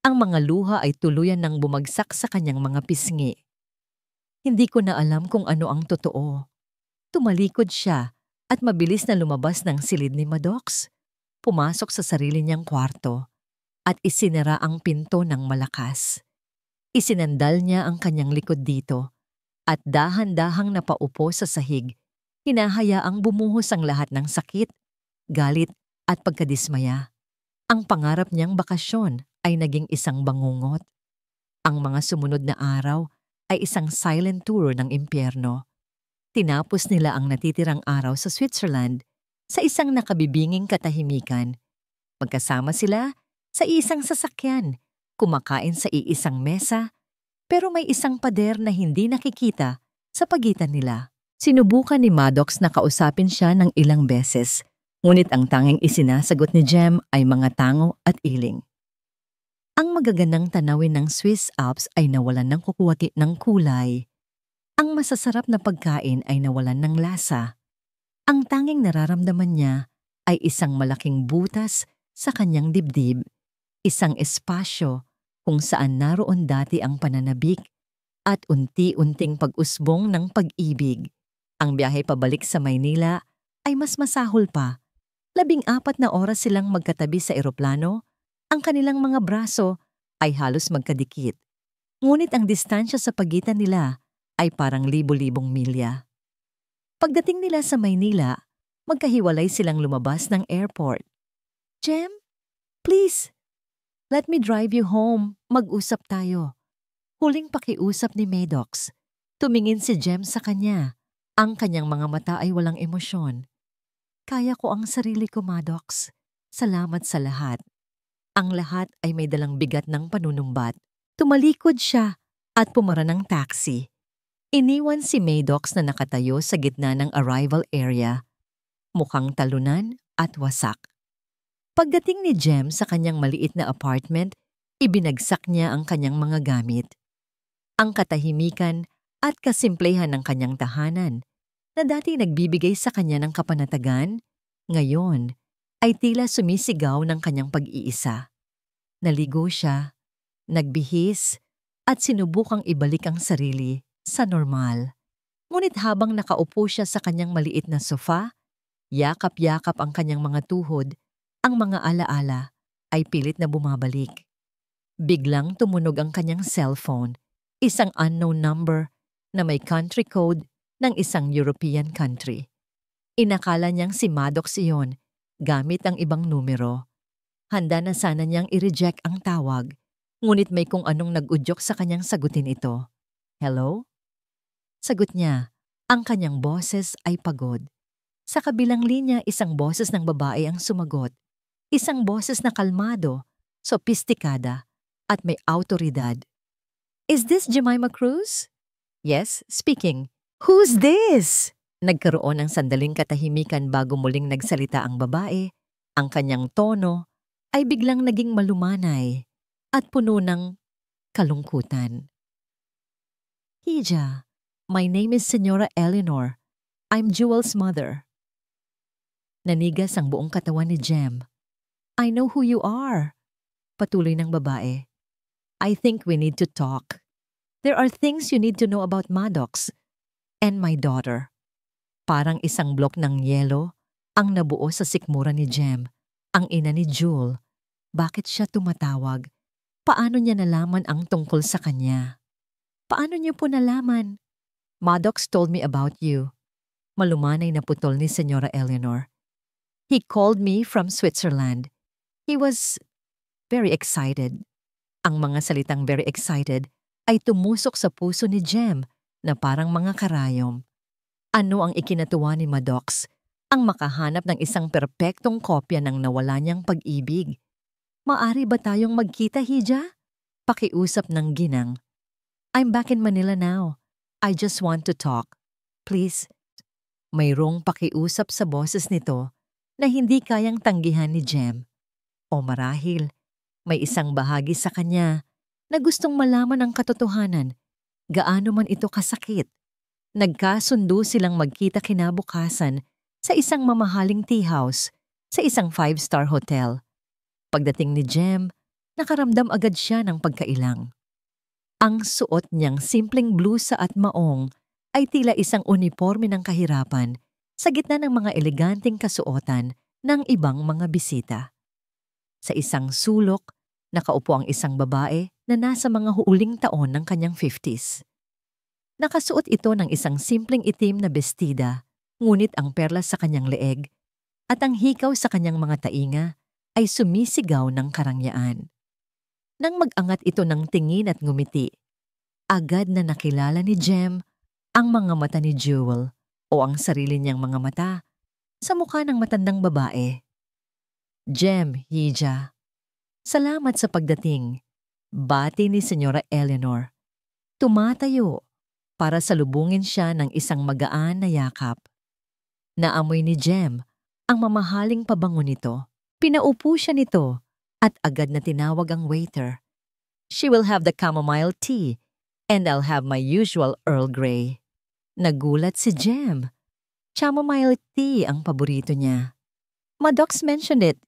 Ang mga luha ay tuluyan ng bumagsak sa kanyang mga pisngi. Hindi ko na alam kung ano ang totoo. Tumalikod siya at mabilis na lumabas ng silid ni Maddox. Pumasok sa sarili niyang kwarto at isinara ang pinto ng malakas. Isinandal niya ang kanyang likod dito at dahan-dahang napaupo sa sahig, hinahayaang bumuhos ang lahat ng sakit, galit at pagkadismaya. Ang pangarap niyang bakasyon ay naging isang bangungot. Ang mga sumunod na araw ay isang silent tour ng impyerno. Tinapos nila ang natitirang araw sa Switzerland sa isang nakabibinging katahimikan. Magkasama sila sa isang sasakyan, kumakain sa iisang mesa, pero may isang pader na hindi nakikita sa pagitan nila. Sinubukan ni Maddox na kausapin siya ng ilang beses, ngunit ang tanging isinasagot ni Jem ay mga tango at iling. Ang magagandang tanawin ng Swiss Alps ay nawalan ng kukuwati ng kulay. Ang masasarap na pagkain ay nawalan ng lasa. Ang tanging nararamdaman niya ay isang malaking butas sa kanyang dibdib, isang espasyo kung saan naroon dati ang pananabik at unti-unting pag-usbong ng pag-ibig. Ang biyahe pabalik sa Maynila ay mas masahol pa. 14 na oras silang magkatabi sa eroplano, ang kanilang mga braso ay halos magkadikit. Ngunit ang distansya sa pagitan nila ay parang libo-libong milya. Pagdating nila sa Maynila, magkahiwalay silang lumabas ng airport. Jem, please, let me drive you home. Mag-usap tayo. Huling pakiusap ni Maddox. Tumingin si Jem sa kanya. Ang kanyang mga mata ay walang emosyon. Kaya ko ang sarili ko, Maddox. Salamat sa lahat. Ang lahat ay may dalang bigat ng panunumbat. Tumalikod siya at pumara ng taxi. Iniwan si Maddox na nakatayo sa gitna ng arrival area, mukhang talunan at wasak. Pagdating ni Jem sa kanyang maliit na apartment, ibinagsak niya ang kanyang mga gamit. Ang katahimikan at kasimplehan ng kanyang tahanan, na dati nagbibigay sa kanya ng kapanatagan, ngayon ay tila sumisigaw ng kanyang pag-iisa. Naligo siya, nagbihis, at sinubukang ibalik ang sarili sa normal. Ngunit habang nakaupo siya sa kanyang maliit na sofa, yakap-yakap ang kanyang mga tuhod, ang mga alaala ay pilit na bumabalik. Biglang tumunog ang kanyang cellphone, isang unknown number na may country code ng isang European country. Inakala niyang si Maddox iyon gamit ang ibang numero. Handa na sana niyang i-reject ang tawag, ngunit may kung anong nag-udyok sa kanyang sagutin ito. Hello? Sagot niya, ang kanyang boses ay pagod. Sa kabilang linya, isang boses ng babae ang sumagot. Isang boses na kalmado, sopistikada, at may autoridad. Is this Jemima Cruz? Yes, speaking. Who's this? Nagkaroon ng sandaling katahimikan bago muling nagsalita ang babae. Ang kanyang tono ay biglang naging malumanay at puno ng kalungkutan. Hija, my name is Senora Eleanor. I'm Jewel's mother. Nanigas ang buong katawan ni Jem. I know who you are. Patuloy ng babae. I think we need to talk. There are things you need to know about Maddox and my daughter. Parang isang blok ng yelo ang nabuo sa sikmura ni Jem, ang ina ni Jewel. Bakit siya tumatawag? Paano niya nalaman ang tungkol sa kanya? Paano niyo po nalaman? Maddox told me about you. Malumanay na putol ni Senyora Eleanor. He called me from Switzerland. He was very excited. Ang mga salitang very excited ay tumusok sa puso ni Jem na parang mga karayom. Ano ang ikinatuwa ni Maddox? Ang makahanap ng isang perpektong kopya ng nawala niyang pag-ibig. Maari ba tayong magkita, Hija? Pakiusap ng ginang. I'm back in Manila now. I just want to talk. Please. Mayroong pakiusap sa boses nito na hindi kayang tanggihan ni Jem. O marahil, may isang bahagi sa kanya na gustong malaman ang katotohanan, gaano man ito kasakit. Nagkasundo silang magkita kinabukasan sa isang mamahaling tea house sa isang 5-star hotel. Pagdating ni Jem, nakaramdam agad siya ng pagkailang. Ang suot niyang simpleng blusa at maong ay tila isang uniforme ng kahirapan sa gitna ng mga eleganteng kasuotan ng ibang mga bisita. Sa isang sulok, nakaupo ang isang babae na nasa mga huuling taon ng kanyang 50s. Nakasuot ito ng isang simpleng itim na bestida, ngunit ang perlas sa kanyang leeg at ang hikaw sa kanyang mga tainga ay sumisigaw ng karangyaan. Nang mag-angat ito ng tingin at ngumiti, agad na nakilala ni Jem ang mga mata ni Jewel o ang sarili niyang mga mata sa mukha ng matandang babae. Jem, Hija. Salamat sa pagdating. Bati ni Senyora Eleanor. Tumatayo para salubungin siya ng isang magaan na yakap. Naamoy ni Jem ang mamahaling pabango nito. Pinaupo siya nito at agad na tinawag ang waiter. She will have the chamomile tea and I'll have my usual Earl Grey. Nagulat si Jem. Chamomile tea ang paborito niya. Maddox mentioned it.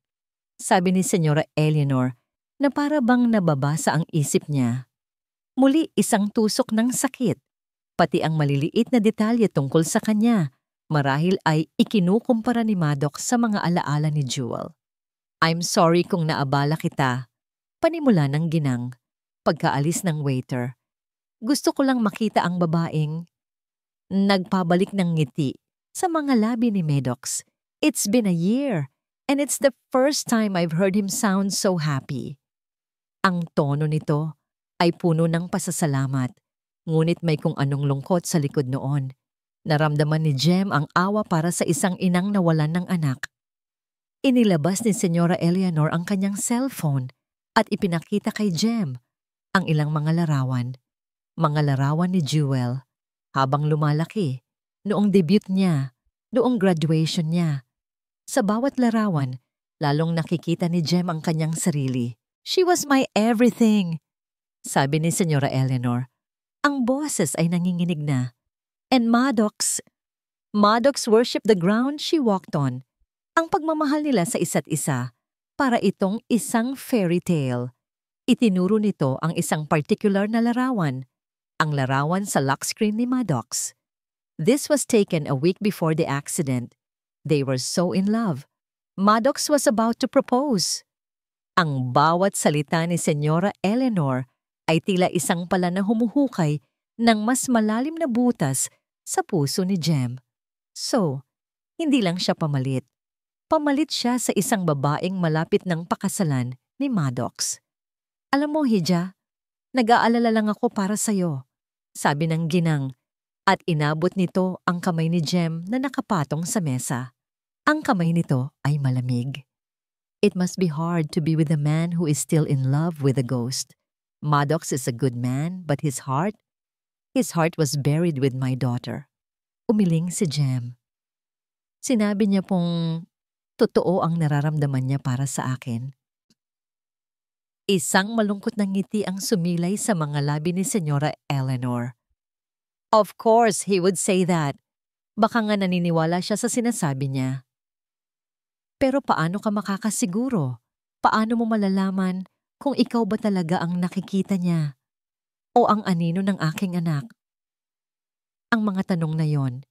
Sabi ni Senyora Eleanor na para bang nababasa ang isip niya. Muli isang tusok ng sakit. Pati ang maliliit na detalye tungkol sa kanya marahil ay ikinukumpara ni Maddox sa mga alaala ni Jewel. I'm sorry kung naabala kita. Panimula ng ginang. Pagkaalis ng waiter. Gusto ko lang makita ang babaeng nagpabalik ng ngiti sa mga labi ni Maddox. It's been a year. And it's the first time I've heard him sound so happy. Ang tono nito ay puno ng pasasalamat, ngunit may kung anong lungkot sa likod noon. Naramdaman ni Jem ang awa para sa isang inang nawalan ng anak. Inilabas ni Senyora Eleanor ang kanyang cellphone at ipinakita kay Jem ang ilang mga larawan. Mga larawan ni Jewel habang lumalaki, noong debut niya, noong graduation niya. Sa bawat larawan, lalong nakikita ni Jem ang kanyang sarili. She was my everything, sabi ni Senyora Eleanor. Ang boses ay nanginginig na. And Maddox worshiped the ground she walked on. Ang pagmamahal nila sa isa't isa, para itong isang fairy tale. Itinuro nito ang isang particular na larawan, ang larawan sa lock screen ni Maddox. This was taken a week before the accident. They were so in love. Maddox was about to propose. Ang bawat salita ni Senyora Eleanor ay tila isang pala na humuhukay ng mas malalim na butas sa puso ni Jem. So, hindi lang siya pamalit. Pamalit siya sa isang babaeng malapit ng pakasalan ni Maddox. Alam mo, Hija, nag-aalala lang ako para sa'yo, sabi ng ginang, at inabot nito ang kamay ni Jem na nakapatong sa mesa. Ang kamay nito ay malamig. It must be hard to be with a man who is still in love with a ghost. Maddox is a good man, but his heart was buried with my daughter. Umiling si Jem. Sinabi niya pong totoo ang nararamdaman niya para sa akin. Isang malungkot na ngiti ang sumilay sa mga labi ni Senyora Eleanor. Of course, he would say that. Baka nga naniniwala siya sa sinasabi niya. Pero paano ka makakasiguro? Paano mo malalaman kung ikaw ba talaga ang nakikita niya o ang anino ng aking anak? Ang mga tanong na iyon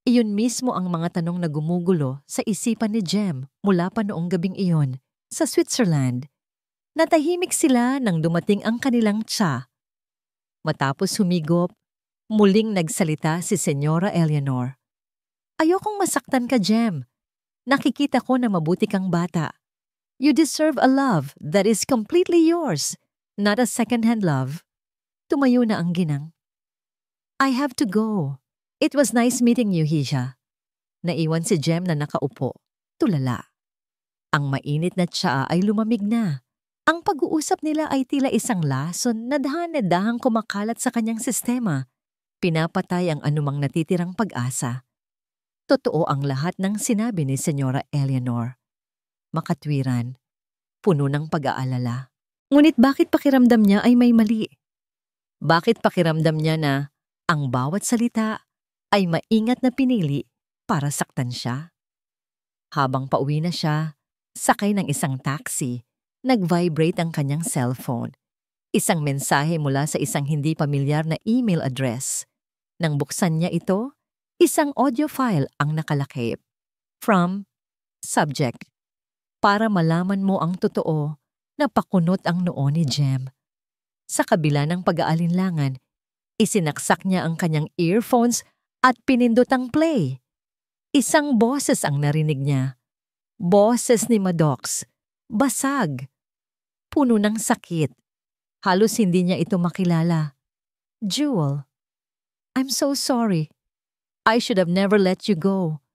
mismo ang mga tanong na gumugulo sa isipan ni Jem mula pa noong gabing iyon sa Switzerland. Natahimik sila nang dumating ang kanilang tsa. Matapos humigop, muling nagsalita si Senyora Eleanor. Ayokong masaktan ka, Jem. Nakikita ko na mabuti kang bata. You deserve a love that is completely yours, not a second-hand love. Tumayo na ang ginang. I have to go. It was nice meeting you, Hisha. Naiwan si Jem na nakaupo, tulala. Ang mainit na tsaa ay lumamig na. Ang pag-uusap nila ay tila isang lason na dahan-dahang kumakalat sa kanyang sistema. Pinapatay ang anumang natitirang pag-asa. Totoo ang lahat ng sinabi ni Senyora Eleanor. Makatwiran, puno ng pag-aalala. Ngunit bakit pakiramdam niya ay may mali? Bakit pakiramdam niya na ang bawat salita ay maingat na pinili para saktan siya? Habang pauwi na siya, sakay ng isang taxi, nag-vibrate ang kanyang cellphone. Isang mensahe mula sa isang hindi pamilyar na email address. Nang buksan niya ito, isang audio file ang nakalakip. From Subject. Para malaman mo ang totoo, napakunot ang noo ni Jem. Sa kabila ng pag-aalinlangan, isinaksak niya ang kanyang earphones at pinindot ang play. Isang boses ang narinig niya. Boses ni Maddox. Basag. Puno ng sakit. Halos hindi niya ito makilala. Jewel, I'm so sorry. I should have never let you go.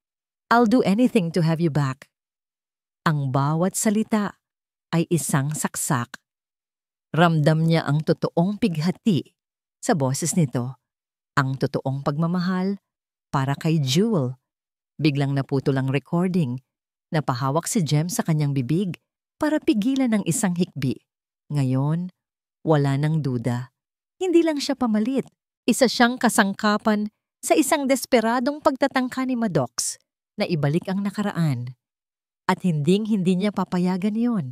I'll do anything to have you back. Ang bawat salita ay isang saksak. Ramdam niya ang totoong pighati sa boses nito. Ang totoong pagmamahal para kay Jewel. Biglang naputol ang recording. Napahawak si Jem sa kanyang bibig para pigilan ng isang hikbi. Ngayon, wala nang duda. Hindi lang siya pamalit. Isa siyang kasangkapan sa isang desperadong pagtatangka ni Maddox na ibalik ang nakaraan. At hinding-hindi niya papayagan yon.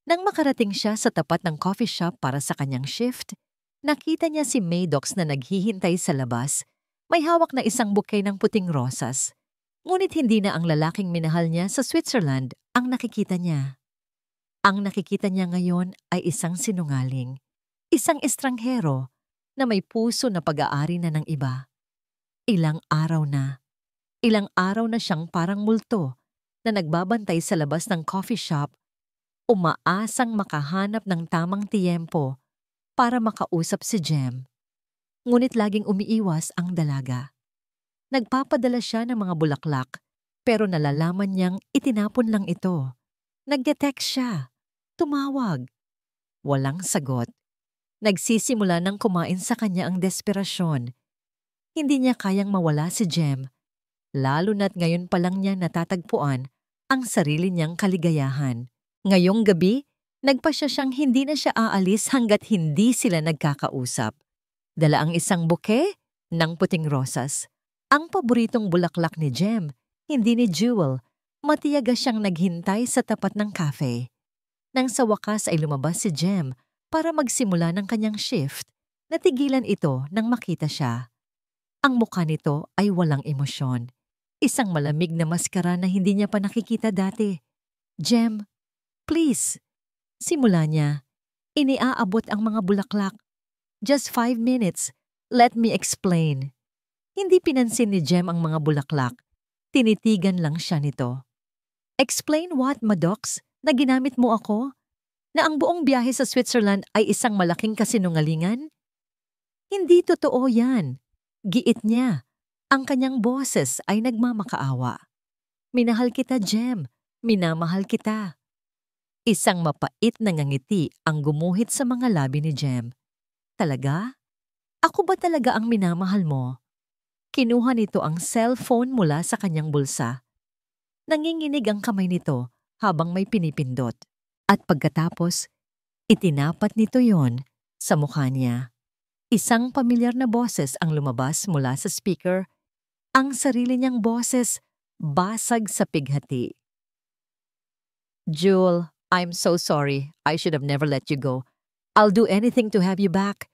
Nang makarating siya sa tapat ng coffee shop para sa kanyang shift, nakita niya si Maddox na naghihintay sa labas. May hawak na isang bouquet ng puting rosas. Ngunit hindi na ang lalaking minahal niya sa Switzerland ang nakikita niya. Ang nakikita niya ngayon ay isang sinungaling. Isang estranghero na may puso na pag-aari na ng iba. Ilang araw na siyang parang multo na nagbabantay sa labas ng coffee shop, umaasang makahanap ng tamang tiyempo para makausap si Jem. Ngunit laging umiiwas ang dalaga. Nagpapadala siya ng mga bulaklak, pero nalalaman niyang itinapon lang ito. Nagde-text siya. Tumawag. Walang sagot. Nagsisimula ng kumain sa kanya ang desperasyon. Hindi niya kayang mawala si Jem, lalo na't ngayon pa lang niya natatagpuan ang sarili niyang kaligayahan. Ngayong gabi, nagpasya siyang hindi na siya aalis hanggat hindi sila nagkakausap. Dala ang isang bouquet ng puting rosas. Ang paboritong bulaklak ni Jem, hindi ni Jewel. Matiyaga siyang naghintay sa tapat ng cafe. Nang sa wakas ay lumabas si Jem para magsimula ng kanyang shift, natigilan ito nang makita siya. Ang mukha nito ay walang emosyon. Isang malamig na maskara na hindi niya pa nakikita dati. Jem, please. Simula niya. Iniaabot ang mga bulaklak. Just 5 minutes. Let me explain. Hindi pinansin ni Jem ang mga bulaklak. Tinitigan lang siya nito. Explain what, Maddox? Na ginamit mo ako? Na ang buong biyahe sa Switzerland ay isang malaking kasinungalingan? Hindi totoo yan. Giit niya. Ang kanyang boses ay nagmamakaawa. Minahal kita, Jem. Minamahal kita. Isang mapait na ngangiti ang gumuhit sa mga labi ni Jem. Talaga? Ako ba talaga ang minamahal mo? Kinuha nito ang cellphone mula sa kanyang bulsa. Nanginginig ang kamay nito habang may pinipindot. At pagkatapos, itinapat nito yon sa mukha niya. Isang pamilyar na boses ang lumabas mula sa speaker. Ang sarili niyang boses basag sa pighati. Jewel, I'm so sorry. I should have never let you go. I'll do anything to have you back.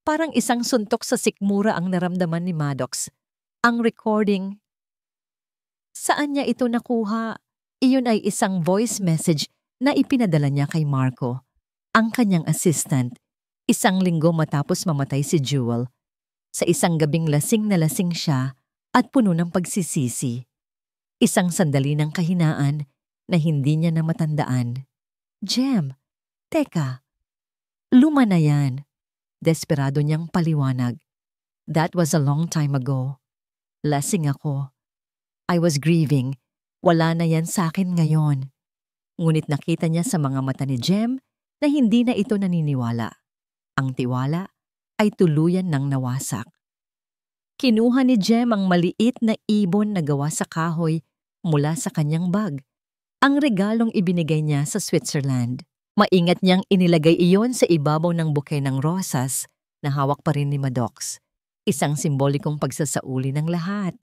Parang isang suntok sa sikmura ang naramdaman ni Maddox. Ang recording, saan niya ito nakuha? Iyon ay isang voice message na ipinadala niya kay Marco, ang kanyang assistant, 1 linggo matapos mamatay si Jewel. Sa isang gabing lasing na lasing siya at puno ng pagsisisi. Isang sandali ng kahinaan na hindi niya na matandaan. Jem, teka, luma na yan. Desperado niyang paliwanag. That was a long time ago. Lasing ako. I was grieving. Wala na yan sa akin ngayon. Ngunit nakita niya sa mga mata ni Jem na hindi na ito naniniwala. Ang tiwala ay tuluyan ng nawasak. Kinuha ni Jem ang maliit na ibon na gawa sa kahoy mula sa kanyang bag. Ang regalong ibinigay niya sa Switzerland. Maingat niyang inilagay iyon sa ibabaw ng bouquet ng rosas na hawak pa rin ni Maddox. Isang simbolikong pagsasauli ng lahat.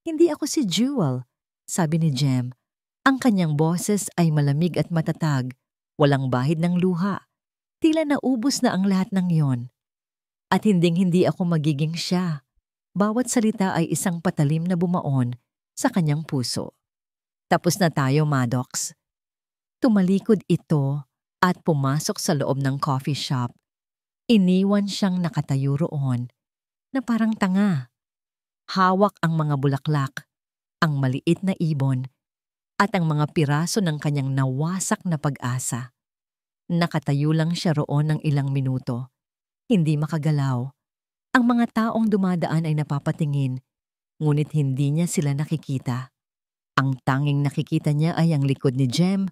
Hindi ako si Jewel, sabi ni Jem. Ang kanyang boses ay malamig at matatag, walang bahid ng luha. Tila naubos na ang lahat ng yon. At hinding-hindi ako magiging siya. Bawat salita ay isang patalim na bumaon sa kanyang puso. Tapos na tayo, Maddox. Tumalikod ito at pumasok sa loob ng coffee shop. Iniwan siyang nakatayo roon na parang tanga. Hawak ang mga bulaklak, ang maliit na ibon, at ang mga piraso ng kanyang nawasak na pag-asa. Nakatayo lang siya roon ng ilang minuto. Hindi makagalaw. Ang mga taong dumadaan ay napapatingin, ngunit hindi niya sila nakikita. Ang tanging nakikita niya ay ang likod ni Jem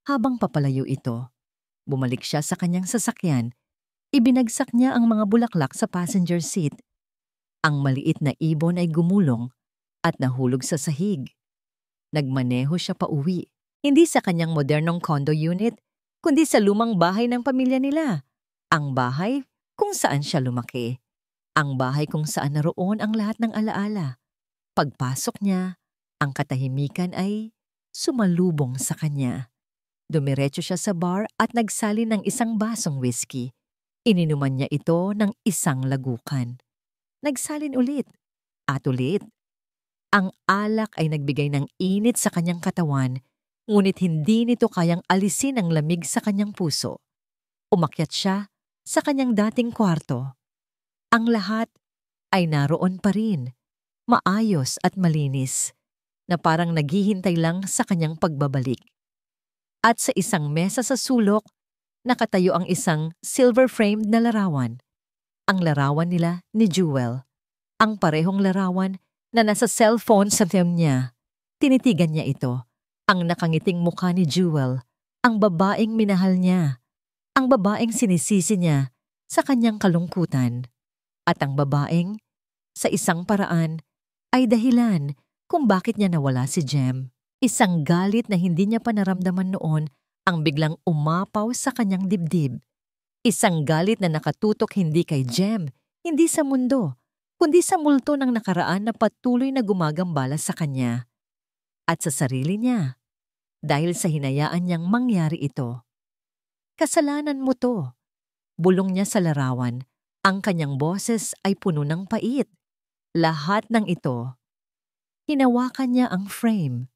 habang papalayo ito. Bumalik siya sa kanyang sasakyan. Ibinagsak niya ang mga bulaklak sa passenger seat. Ang maliit na ibon ay gumulong at nahulog sa sahig. Nagmaneho siya pauwi. Hindi sa kanyang modernong condo unit, kundi sa lumang bahay ng pamilya nila. Ang bahay kung saan siya lumaki. Ang bahay kung saan naroon ang lahat ng alaala. Pagpasok niya, ang katahimikan ay sumalubong sa kanya. Dumiretso siya sa bar at nagsali ng isang basong whiskey. Ininuman niya ito ng isang lagukan. Nagsalin ulit at ulit. Ang alak ay nagbigay ng init sa kanyang katawan, ngunit hindi nito kayang alisin ang lamig sa kanyang puso. Umakyat siya sa kanyang dating kwarto. Ang lahat ay naroon pa rin, maayos at malinis, na parang naghihintay lang sa kanyang pagbabalik. At sa isang mesa sa sulok, nakatayo ang isang silver-framed na larawan. Ang larawan nila ni Jewel. Ang parehong larawan na nasa cellphone sa phone niya. Tinitigan niya ito. Ang nakangiting mukha ni Jewel. Ang babaeng minahal niya. Ang babaeng sinisisi niya sa kanyang kalungkutan. At ang babaeng, sa isang paraan, ay dahilan kung bakit niya nawala si Jem. Isang galit na hindi niya pa naramdaman noon ang biglang umapaw sa kanyang dibdib. Isang galit na nakatutok hindi kay Jem, hindi sa mundo, kundi sa multo ng nakaraan na patuloy na gumagambala sa kanya. At sa sarili niya, dahil sa hinayaan niyang mangyari ito. Kasalanan mo to. Bulong niya sa larawan, ang kanyang boses ay puno ng pait. Lahat ng ito. Hinawakan niya ang frame.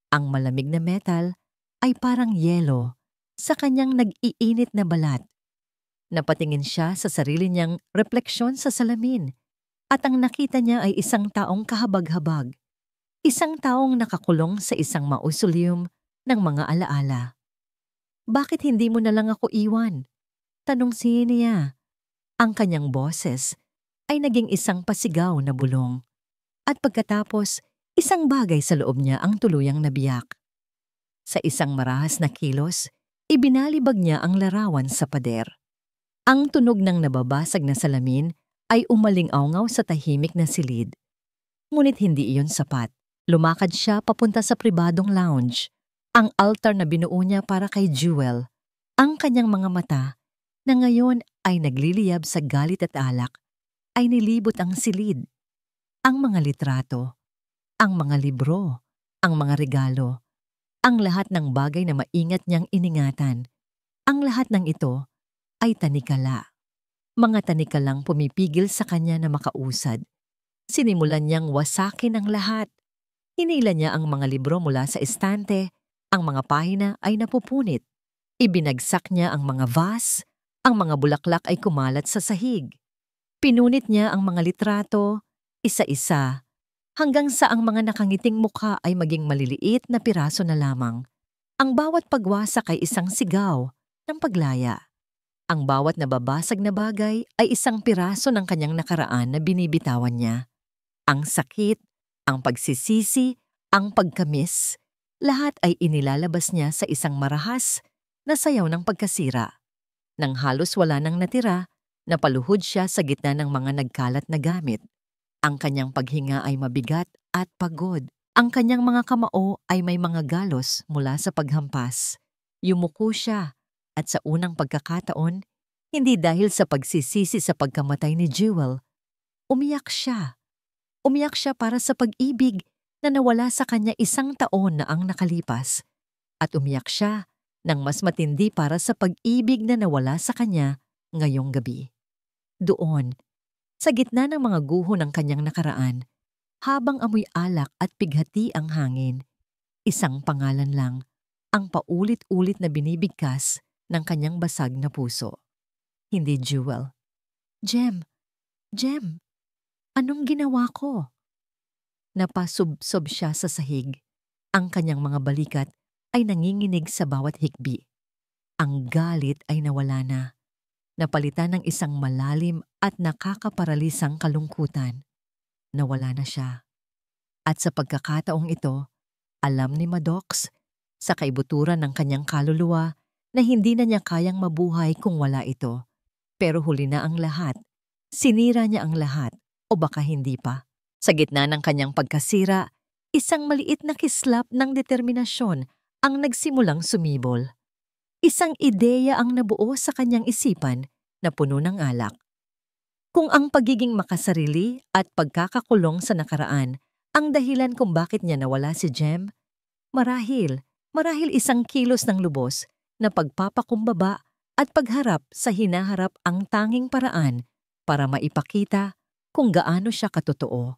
Ang malamig na metal ay parang yelo sa kanyang nag-iinit na balat. Napatingin siya sa sarili niyang refleksyon sa salamin at ang nakita niya ay isang taong kahabag-habag. Isang taong nakakulong sa isang mausoleum ng mga alaala. Bakit hindi mo na lang ako iwan? Tanong niya. Ang kanyang boses ay naging isang pasigaw na bulong. At pagkatapos, isang bagay sa loob niya ang tuluyang nabiyak. Sa isang marahas na kilos, ibinalibag niya ang larawan sa pader. Ang tunog ng nababasag na salamin ay umaling-awngaw sa tahimik na silid. Ngunit hindi iyon sapat. Lumakad siya papunta sa pribadong lounge. Ang altar na binuo niya para kay Jewel. Ang kanyang mga mata, na ngayon ay nagliliyab sa galit at alak, ay nilibot ang silid. Ang mga litrato, ang mga libro, ang mga regalo, ang lahat ng bagay na maingat niyang iningatan. Ang lahat ng ito ay tanikala. Mga tanikalang pumipigil sa kanya na makausad. Sinimulan niyang wasakin ang lahat. Hinila niya ang mga libro mula sa estante, ang mga pahina ay napupunit. Ibinagsak niya ang mga vase, ang mga bulaklak ay kumalat sa sahig. Pinunit niya ang mga litrato, isa-isa, hanggang sa ang mga nakangiting mukha ay maging maliliit na piraso na lamang. Ang bawat pagwasak ay isang sigaw ng paglaya. Ang bawat nababasag na bagay ay isang piraso ng kanyang nakaraan na binibitawan niya. Ang sakit, ang pagsisisi, ang pagkamis, lahat ay inilalabas niya sa isang marahas na sayaw ng pagkasira. Nang halos wala nang natira, napaluhod siya sa gitna ng mga nagkalat na gamit. Ang kanyang paghinga ay mabigat at pagod. Ang kanyang mga kamao ay may mga galos mula sa paghampas. Yumuko siya at sa unang pagkakataon, hindi dahil sa pagsisisi sa pagkamatay ni Jewel, umiyak siya. Umiyak siya para sa pag-ibig na nawala sa kanya 1 taon na ang nakalipas. At umiyak siya ng mas matindi para sa pag-ibig na nawala sa kanya ngayong gabi. Doon, sa gitna ng mga guho ng kanyang nakaraan, habang amoy alak at pighati ang hangin, isang pangalan lang ang paulit-ulit na binibigkas ng kanyang basag na puso. Hindi Jewel. Jem, Jem, anong ginawa ko? Napasubsob siya sa sahig. Ang kanyang mga balikat ay nanginginig sa bawat hikbi. Ang galit ay nawala na. Napalitan ng isang malalim at nakakaparalisang kalungkutan. Nawala na siya. At sa pagkakataong ito, alam ni Maddox, sa kaibuturan ng kanyang kaluluwa, na hindi na niya kayang mabuhay kung wala ito. Pero huli na ang lahat. Sinira niya ang lahat, o baka hindi pa. Sa gitna ng kanyang pagkasira, isang maliit na kislap ng determinasyon ang nagsimulang sumibol. Isang ideya ang nabuo sa kanyang isipan na puno ng alak. Kung ang pagiging makasarili at pagkakakulong sa nakaraan ang dahilan kung bakit niya nawala si Jem, marahil 1 kilos ng lubos na pagpapakumbaba at pagharap sa hinaharap ang tanging paraan para maipakita kung gaano siya katotoo.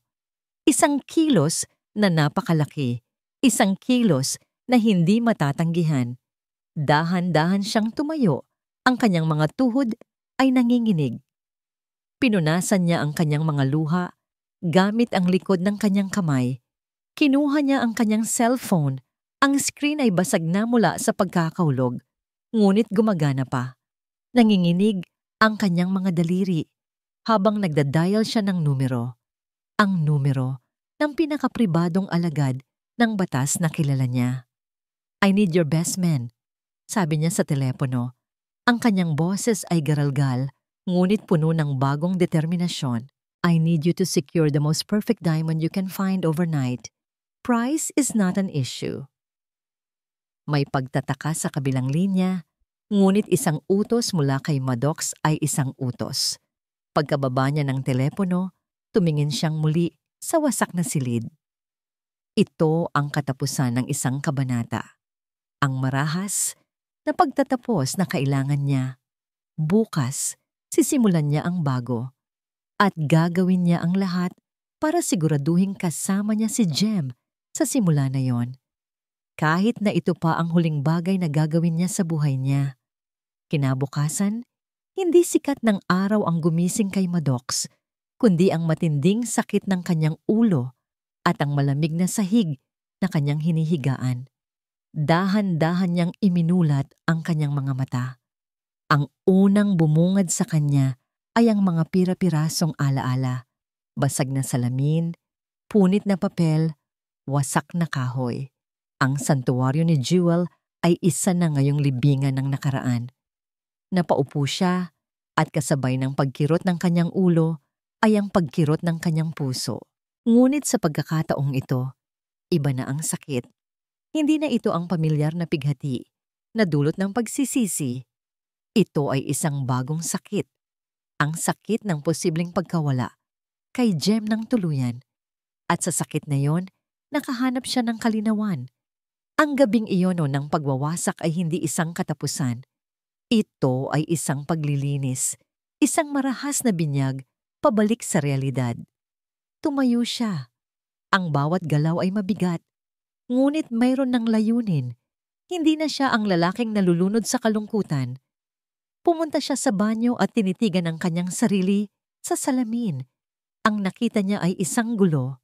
1 kilos na napakalaki, 1 kilos na hindi matatanggihan. Dahan-dahan siyang tumayo, ang kanyang mga tuhod ay nanginginig. Pinunasan niya ang kanyang mga luha gamit ang likod ng kanyang kamay. Kinuha niya ang kanyang cellphone. Ang screen ay basag na mula sa pagkakahulog, ngunit gumagana pa. Nanginginig ang kanyang mga daliri habang nagdadial siya ng numero. Ang numero ng pinakapribadong alagad ng batas na kilala niya. I need your best man, sabi niya sa telepono. Ang kanyang boses ay garalgal, ngunit puno ng bagong determinasyon. I need you to secure the most perfect diamond you can find overnight. Price is not an issue. May pagtataka sa kabilang linya, ngunit isang utos mula kay Maddox ay isang utos. Pagkababa niya ng telepono, tumingin siyang muli sa wasak na silid. Ito ang katapusan ng isang kabanata. Ang marahas na pagtatapos na kailangan niya. Bukas, sisimulan niya ang bago. At gagawin niya ang lahat para siguraduhin kasama niya si Jem sa simula na yon. Kahit na ito pa ang huling bagay na gagawin niya sa buhay niya. Kinabukasan, hindi sikat ng araw ang gumising kay Maddox, kundi ang matinding sakit ng kanyang ulo at ang malamig na sahig na kanyang hinihigaan. Dahan-dahan niyang iminulat ang kanyang mga mata. Ang unang bumungad sa kanya ay ang mga pira-pirasong alaala, basag na salamin, punit na papel, wasak na kahoy. Ang santuwaryo ni Jewel ay isa na ngayong libingan ng nakaraan. Napaupo siya at kasabay ng pagkirot ng kanyang ulo ay ang pagkirot ng kanyang puso. Ngunit sa pagkakataong ito, iba na ang sakit. Hindi na ito ang pamilyar na pighati na dulot ng pagsisisi. Ito ay isang bagong sakit. Ang sakit ng posibleng pagkawala kay Jem ng tuluyan. At sa sakit na yon, nakahanap siya ng kalinawan. Ang gabing iyon ng pagwawasak ay hindi isang katapusan. Ito ay isang paglilinis, isang marahas na binyag pabalik sa realidad. Tumayo siya. Ang bawat galaw ay mabigat, ngunit mayroon ng layunin. Hindi na siya ang lalaking nalulunod sa kalungkutan. Pumunta siya sa banyo at tinitigan ang kanyang sarili sa salamin. Ang nakita niya ay isang gulo.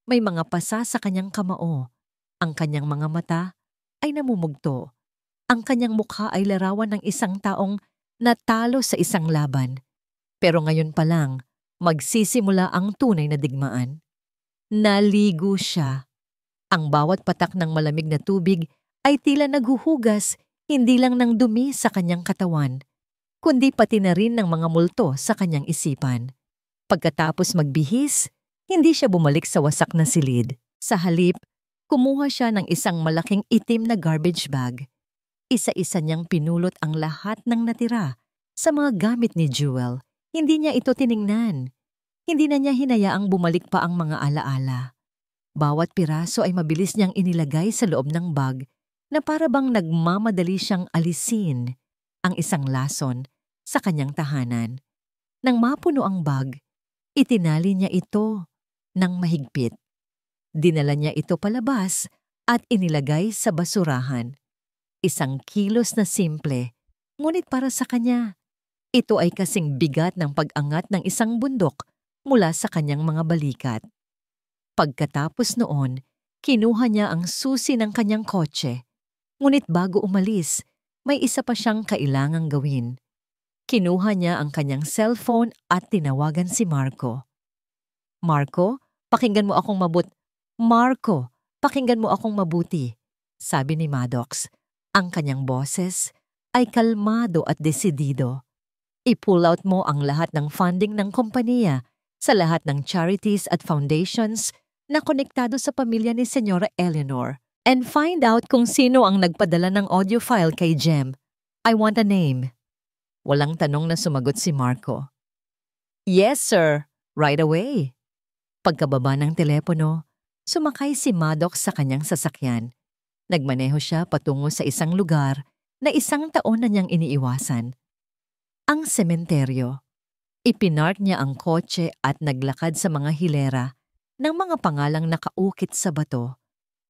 May mga pasa sa kanyang kamao. Ang kanyang mga mata ay namumugto. Ang kanyang mukha ay larawan ng isang taong natalo sa isang laban. Pero ngayon pa lang, magsisimula ang tunay na digmaan. Naligo siya. Ang bawat patak ng malamig na tubig ay tila naghuhugas hindi lang ng dumi sa kanyang katawan, kundi pati na rin ng mga multo sa kanyang isipan. Pagkatapos magbihis, hindi siya bumalik sa wasak na silid. Sa halip, kumuha siya ng isang malaking itim na garbage bag. Isa-isa niyang pinulot ang lahat ng natira sa mga gamit ni Jewel. Hindi niya ito tiningnan. Hindi na niya hinayaang bumalik pa ang mga alaala. Bawat piraso ay mabilis niyang inilagay sa loob ng bag na para bang nagmamadali siyang alisin ang isang lason sa kanyang tahanan. Nang mapuno ang bag, itinali niya ito ng mahigpit. Dinala niya ito palabas at inilagay sa basurahan. Isang kilos na simple, ngunit para sa kanya, ito ay kasing bigat ng pag-angat ng isang bundok mula sa kanyang mga balikat. Pagkatapos noon, kinuha niya ang susi ng kanyang kotse. Ngunit bago umalis, may isa pa siyang kailangang gawin. Kinuha niya ang kanyang cellphone at tinawagan si Marco. Marco, pakinggan mo akong Marco, pakinggan mo akong mabuti, sabi ni Maddox. Ang kanyang boses ay kalmado at desidido. I-pull out mo ang lahat ng funding ng kompanya sa lahat ng charities at foundations na konektado sa pamilya ni Senyora Eleanor and find out kung sino ang nagpadala ng audio file kay Jem. I want a name. Walang tanong na sumagot si Marco. Yes, sir. Right away. Pagkababa ng telepono, sumakay si Maddox sa kanyang sasakyan. Nagmaneho siya patungo sa isang lugar na isang taon na niyang iniiwasan. Ang sementeryo. Ipinark niya ang kotse at naglakad sa mga hilera ng mga pangalang nakaukit sa bato.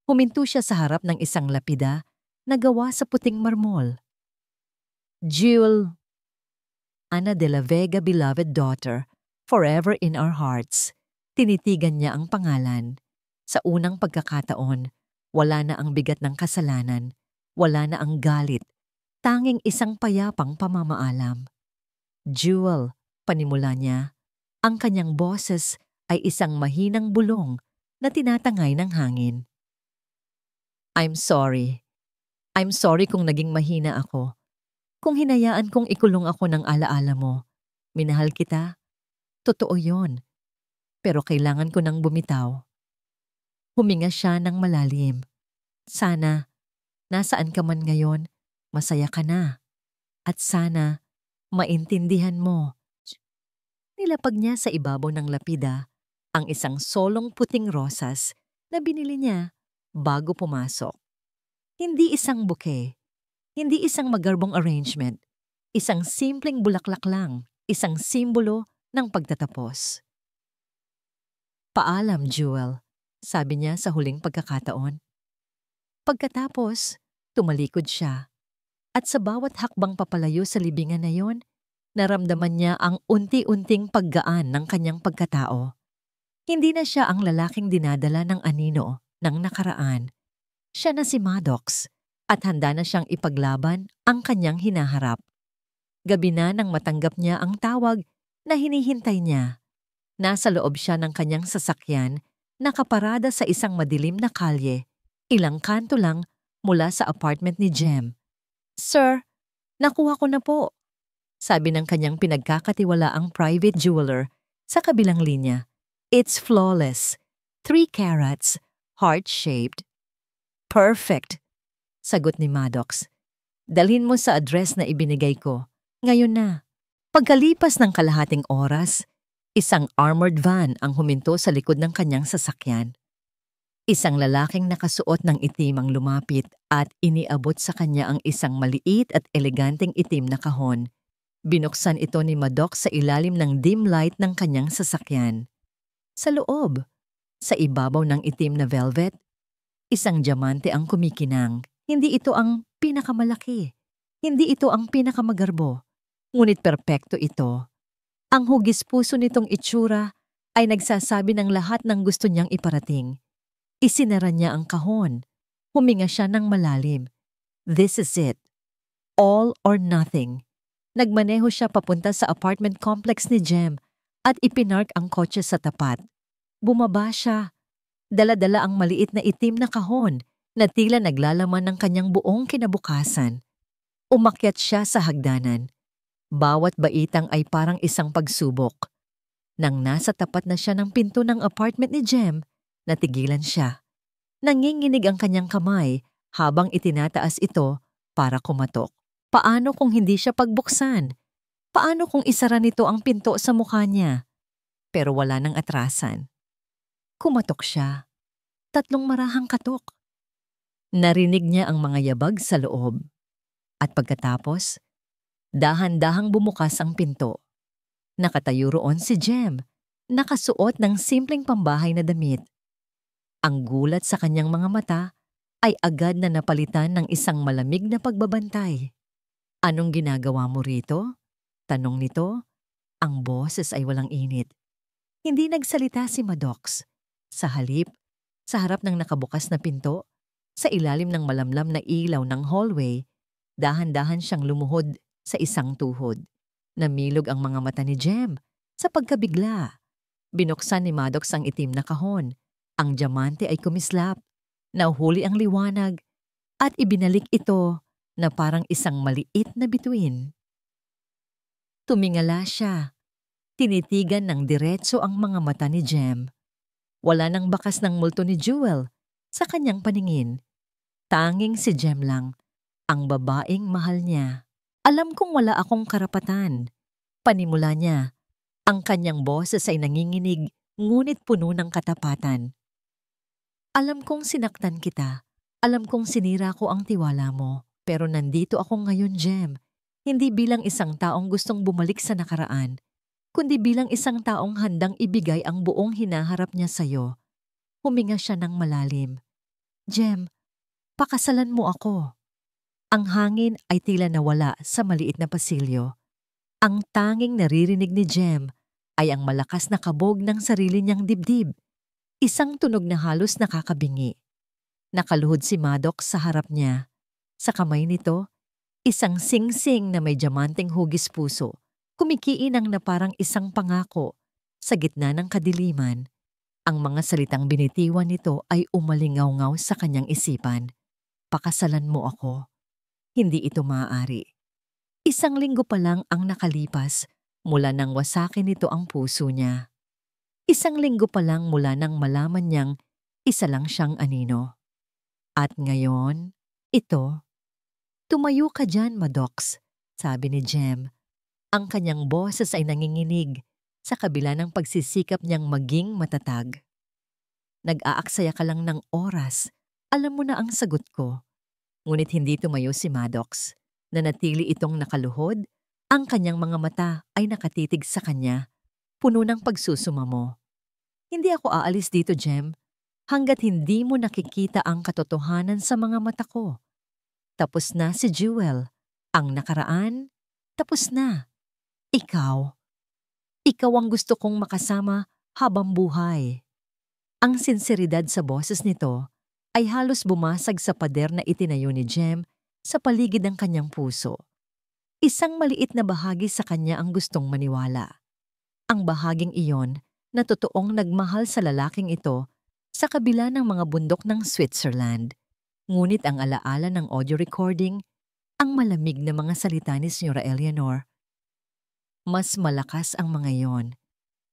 Huminto siya sa harap ng isang lapida na gawa sa puting marmol. Jewel, Ana de la Vega, beloved daughter, forever in our hearts. Tinitigan niya ang pangalan. Sa unang pagkakataon, wala na ang bigat ng kasalanan, wala na ang galit, tanging isang payapang pamamaalam. Jewel, panimula niya, ang kanyang boses ay isang mahinang bulong na tinatangay ng hangin. I'm sorry. I'm sorry kung naging mahina ako. Kung hinayaan kong ikulong ako ng alaala mo. Minahal kita. Totoo yon. Pero kailangan ko nang bumitaw. Huminga siya ng malalim. Sana, nasaan ka man ngayon, masaya ka na. At sana, maintindihan mo. Nilapag niya sa ibabaw ng lapida ang isang solong puting rosas na binili niya bago pumasok. Hindi isang bouquet, hindi isang magarbong arrangement, isang simpleng bulaklak lang, isang simbolo ng pagtatapos. Paalam, Jewel, sabi niya sa huling pagkakataon. Pagkatapos, tumalikod siya. At sa bawat hakbang papalayo sa libingan na yon, naramdaman niya ang unti-unting paggaan ng kanyang pagkatao. Hindi na siya ang lalaking dinadala ng anino ng nakaraan. Siya na si Maddox at handa na siyang ipaglaban ang kanyang hinaharap. Gabi na nang matanggap niya ang tawag na hinihintay niya. Nasa loob siya ng kanyang sasakyan, nakaparada sa isang madilim na kalye, ilang kanto lang mula sa apartment ni Jem. Sir, nakuha ko na po, sabi ng kanyang pinagkakatiwalaang private jeweler sa kabilang linya. It's flawless. 3 carats, heart-shaped. Perfect, sagot ni Maddox. Dalhin mo sa address na ibinigay ko. Ngayon na. Pagkalipas ng kalahating oras, isang armored van ang huminto sa likod ng kanyang sasakyan. Isang lalaking nakasuot ng itim ang lumapit at iniabot sa kanya ang isang maliit at eleganteng itim na kahon. Binuksan ito ni Maddox sa ilalim ng dim light ng kanyang sasakyan. Sa loob, sa ibabaw ng itim na velvet, isang diamante ang kumikinang. Hindi ito ang pinakamalaki. Hindi ito ang pinakamagarbo. Ngunit perpekto ito. Ang hugis puso nitong itsura ay nagsasabi ng lahat ng gusto niyang iparating. Isinara niya ang kahon. Huminga siya ng malalim. This is it. All or nothing. Nagmaneho siya papunta sa apartment complex ni Jem at ipinark ang kotse sa tapat. Bumaba siya. Dala-dala ang maliit na itim na kahon na tila naglalaman ng kanyang buong kinabukasan. Umakyat siya sa hagdanan. Bawat baitang ay parang isang pagsubok. Nang nasa tapat na siya ng pinto ng apartment ni Jem, natigilan siya. Nanginginig ang kanyang kamay habang itinataas ito para kumatok. Paano kung hindi siya pagbuksan? Paano kung isara nito ang pinto sa mukha niya? Pero wala nang atrasan. Kumatok siya. 3 marahang katok. Narinig niya ang mga yabag sa loob. At pagkatapos, dahan-dahang bumukas ang pinto. Nakatayo roon si Jem, nakasuot ng simpleng pambahay na damit. Ang gulat sa kanyang mga mata ay agad na napalitan ng isang malamig na pagbabantay. Anong ginagawa mo rito? Tanong nito. Ang boses ay walang init. Hindi nagsalita si Maddox. Sa halip, sa harap ng nakabukas na pinto, sa ilalim ng malamlam na ilaw ng hallway, dahan-dahan siyang lumuhod sa isang tuhod. Namilog ang mga mata ni Jem sa pagkabigla. Binuksan ni Maddox ang itim na kahon. Ang diamante ay kumislap. Nauhuli ang liwanag at ibinalik ito na parang isang maliit na bituin. Tumingala siya. Tinitigan ng diretso ang mga mata ni Jem. Wala nang bakas ng multo ni Jewel sa kanyang paningin. Tanging si Jem lang, ang babaeng mahal niya. Alam kong wala akong karapatan. Panimula niya. Ang kanyang boses ay nanginginig, ngunit puno ng katapatan. Alam kong sinaktan kita. Alam kong sinira ko ang tiwala mo. Pero nandito ako ngayon, Jem. Hindi bilang isang taong gustong bumalik sa nakaraan, kundi bilang isang taong handang ibigay ang buong hinaharap niya sa'yo. Huminga siya ng malalim. Jem, pakasalan mo ako. Ang hangin ay tila nawala sa maliit na pasilyo. Ang tanging naririnig ni Jem ay ang malakas na kabog ng sarili niyang dibdib. Isang tunog na halos nakakabingi. Nakaluhod si Maddox sa harap niya. Sa kamay nito, isang singsing na may diamanteng hugis puso. Kumikiinang na parang isang pangako. Sa gitna ng kadiliman, ang mga salitang binitiwan nito ay umalingaw-ngaw sa kanyang isipan. Pakasalan mo ako. Hindi ito maaari. 1 linggo pa lang ang nakalipas mula nang wasakin nito ang puso niya. 1 linggo pa lang mula nang malaman niyang isa lang siyang anino. At ngayon, ito. Tumayo ka dyan, Maddox, sabi ni Jem. Ang kanyang boses ay nanginginig sa kabila ng pagsisikap niyang maging matatag. Nag-aaksaya ka lang ng oras. Alam mo na ang sagot ko. Ngunit hindi tumayo si Maddox. Nanatili itong nakaluhod. Ang kanyang mga mata ay nakatitig sa kanya, puno ng pagsusumamo. Hindi ako aalis dito, Jem, hanggat hindi mo nakikita ang katotohanan sa mga mata ko. Tapos na si Jewel. Ang nakaraan, tapos na. Ikaw ang gusto kong makasama habang buhay. Ang sinseridad sa boses nito ay halos bumasag sa pader na itinayo ni Jem sa paligid ng kanyang puso. Isang maliit na bahagi sa kanya ang gustong maniwala. Ang bahaging iyon na totoong nagmahal sa lalaking ito sa kabila ng mga bundok ng Switzerland. Ngunit ang alaala ng audio recording, ang malamig na mga salita ni Señora Eleanor. Mas malakas ang mga iyon.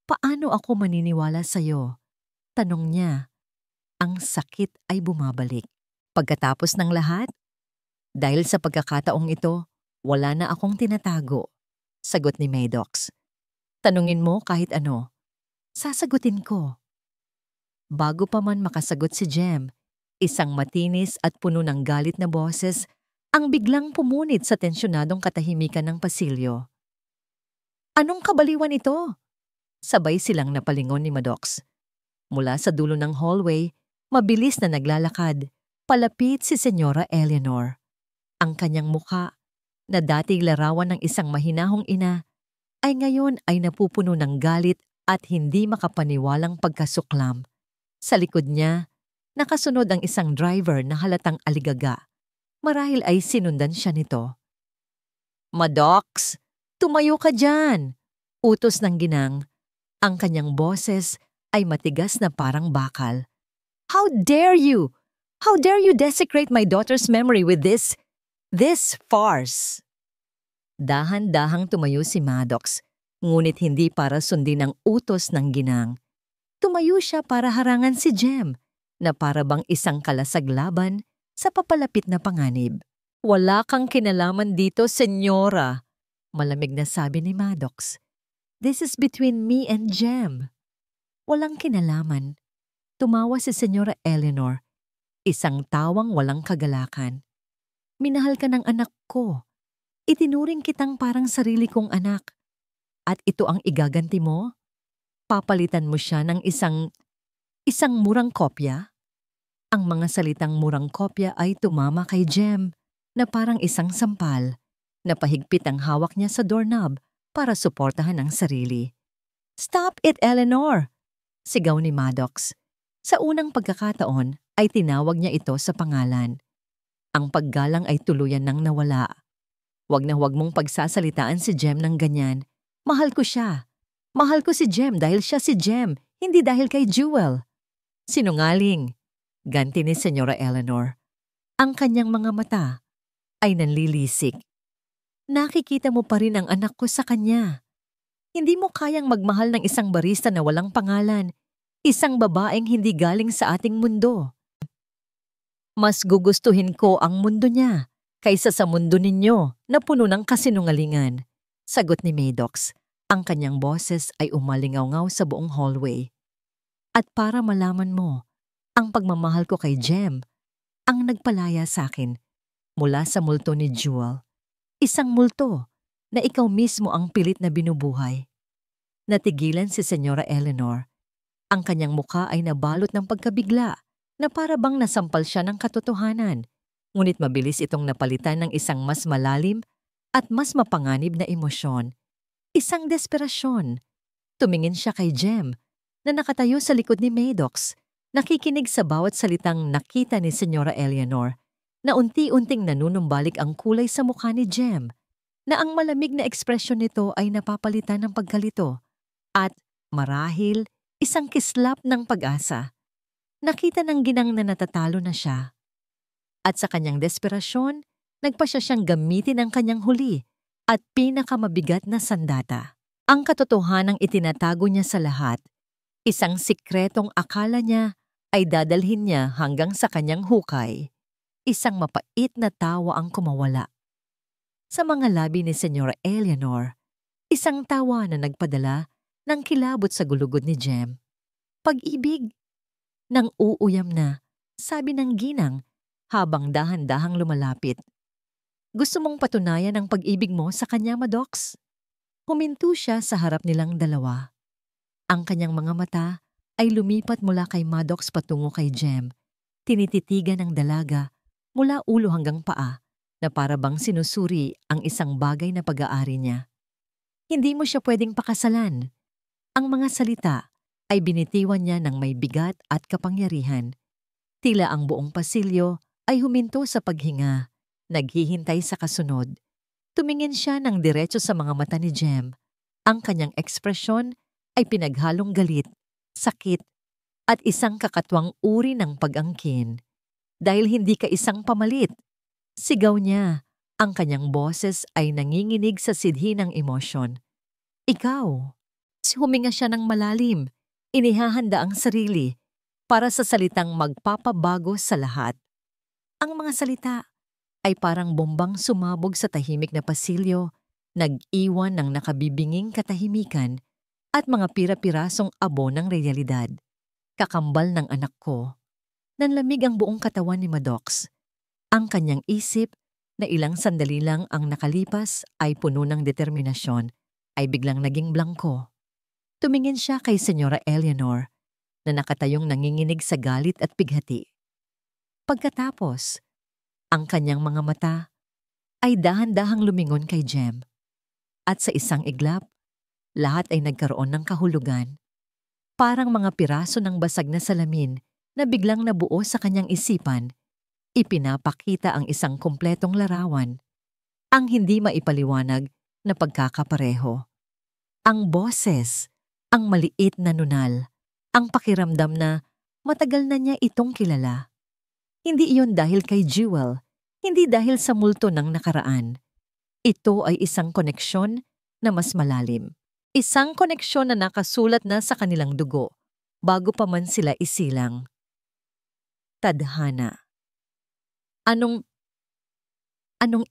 Paano ako maniniwala sa'yo? Tanong niya. Ang sakit ay bumabalik. Pagkatapos ng lahat, dahil sa pagkakataong ito, wala na akong tinatago. Sagot ni Maddox. Tanungin mo kahit ano. Sasagutin ko. Bago pa man makasagot si Jem, isang matinis at puno ng galit na boses ang biglang pumunit sa tensyonadong katahimikan ng pasilyo. Anong kabaliwan ito? Sabay silang napalingon ni Maddox. Mula sa dulo ng hallway, mabilis na naglalakad, palapit si Senyora Eleanor. Ang kanyang mukha, na dating larawan ng isang mahinahong ina, ay ngayon ay napupuno ng galit at hindi makapaniwalang pagkasuklam. Sa likod niya, nakasunod ang isang driver na halatang aligaga. Marahil ay sinundan siya nito. Maddox, tumayo ka dyan! Utos ng ginang. Ang kanyang boses ay matigas na parang bakal. How dare you? How dare you desecrate my daughter's memory with this farce? Dahan-dahang tumayo si Maddox, ngunit hindi para sundin ang utos ng ginang. Tumayo siya para harangan si Jem, na para bang isang kalasaglaban sa papalapit na panganib. Wala kang kinalaman dito, senyora, malamig na sabi ni Maddox. This is between me and Jem. Walang kinalaman. Tumawa si Senyora Eleanor, isang tawang walang kagalakan. Minahal ka ng anak ko. Itinuring kitang parang sarili kong anak. At ito ang igaganti mo? Papalitan mo siya ng isang murang kopya? Ang mga salitang murang kopya ay tumama kay Jem na parang isang sampal. Napahigpit ang hawak niya sa doorknob para suportahan ang sarili. Stop it, Eleanor! Sigaw ni Maddox. Sa unang pagkakataon ay tinawag niya ito sa pangalan. Ang paggalang ay tuluyan nang nawala. Huwag na huwag mong pagsasalitaan si Jem ng ganyan. Mahal ko siya. Mahal ko si Jem dahil siya si Jem, hindi dahil kay Jewel. Sinungaling, ganti ni Senyora Eleanor. Ang kanyang mga mata ay nanlilisik. Nakikita mo pa rin ang anak ko sa kanya. Hindi mo kayang magmahal ng isang barista na walang pangalan, isang babaeng hindi galing sa ating mundo. Mas gugustuhin ko ang mundo niya kaysa sa mundo ninyo na puno ng kasinungalingan, sagot ni Maddox. Ang kanyang boses ay umalingaw-ngaw sa buong hallway. At para malaman mo, ang pagmamahal ko kay Jem ang nagpalaya sa akin mula sa multo ni Jewel. Isang multo na ikaw mismo ang pilit na binubuhay. Natigilan si Senyora Eleanor. Ang kanyang mukha ay nabalot ng pagkabigla na para bang nasampal siya ng katotohanan. Ngunit mabilis itong napalitan ng isang mas malalim at mas mapanganib na emosyon. Isang desperasyon. Tumingin siya kay Jem na nakatayo sa likod ni Maddox, nakikinig sa bawat salitang nakita ni Senyora Eleanor. Na unti-unting nanunumbalik ang kulay sa mukha ni Jem, na ang malamig na ekspresyon nito ay napapalitan ng pagkalito at, marahil, isang kislap ng pag-asa. Nakita ng ginang na natatalo na siya. At sa kanyang desperasyon, nagpasya siyang gamitin ang kanyang huli at pinakamabigat na sandata. Ang katotohanang itinatago niya sa lahat, isang sikretong akala niya ay dadalhin niya hanggang sa kanyang hukay. Isang mapait na tawa ang kumawala. Sa mga labi ni Senyora Eleanor, isang tawa na nagpadala ng kilabot sa gulugod ni Jem. Pag-ibig! Nang uuyam na, sabi ng ginang habang dahan-dahang lumalapit. Gusto mong patunayan ang pag-ibig mo sa kanya, Maddox? Huminto siya sa harap nilang dalawa. Ang kanyang mga mata ay lumipat mula kay Maddox patungo kay Jem. Tinititigan ng dalaga mula ulo hanggang paa na para bang sinusuri ang isang bagay na pag-aari niya. Hindi mo siya pwedeng pakasalan. Ang mga salita ay binitiwan niya ng may bigat at kapangyarihan. Tila ang buong pasilyo ay huminto sa paghinga, naghihintay sa kasunod. Tumingin siya ng diretso sa mga mata ni Jem. Ang kanyang ekspresyon ay pinaghalong galit, sakit, at isang kakatwang uri ng pag-angkin. Dahil hindi ka isang pamalit. Sigaw niya, ang kanyang boses ay nanginginig sa sidhi ng emosyon. Ikaw. Huminga siya ng malalim, inihahanda ang sarili para sa salitang magpapabago sa lahat. Ang mga salita ay parang bombang sumabog sa tahimik na pasilyo, nag-iwan ng nakabibinging katahimikan at mga pira-pirasong abo ng realidad. kakambal ng anak ko. Nanlamig ang buong katawan ni Maddox. Ang kanyang isip, na ilang sandali lang ang nakalipas ay puno ng determinasyon, ay biglang naging blangko. Tumingin siya kay Senyora Eleanor na nakatayong nanginginig sa galit at bighati. Pagkatapos, ang kanyang mga mata ay dahan-dahang lumingon kay Jem. At sa isang iglap, lahat ay nagkaroon ng kahulugan. Parang mga piraso ng basag na salamin na biglang nabuo sa kanyang isipan, ipinapakita ang isang kumpletong larawan, ang hindi maipaliwanag na pagkakapareho. Ang boses, ang maliit na nunal, ang pakiramdam na matagal na niya itong kilala. Hindi iyon dahil kay Jewel, hindi dahil sa multo ng nakaraan. Ito ay isang koneksyon na mas malalim. Isang koneksyon na nakasulat na sa kanilang dugo bago pa man sila isilang. Tadhana. Anong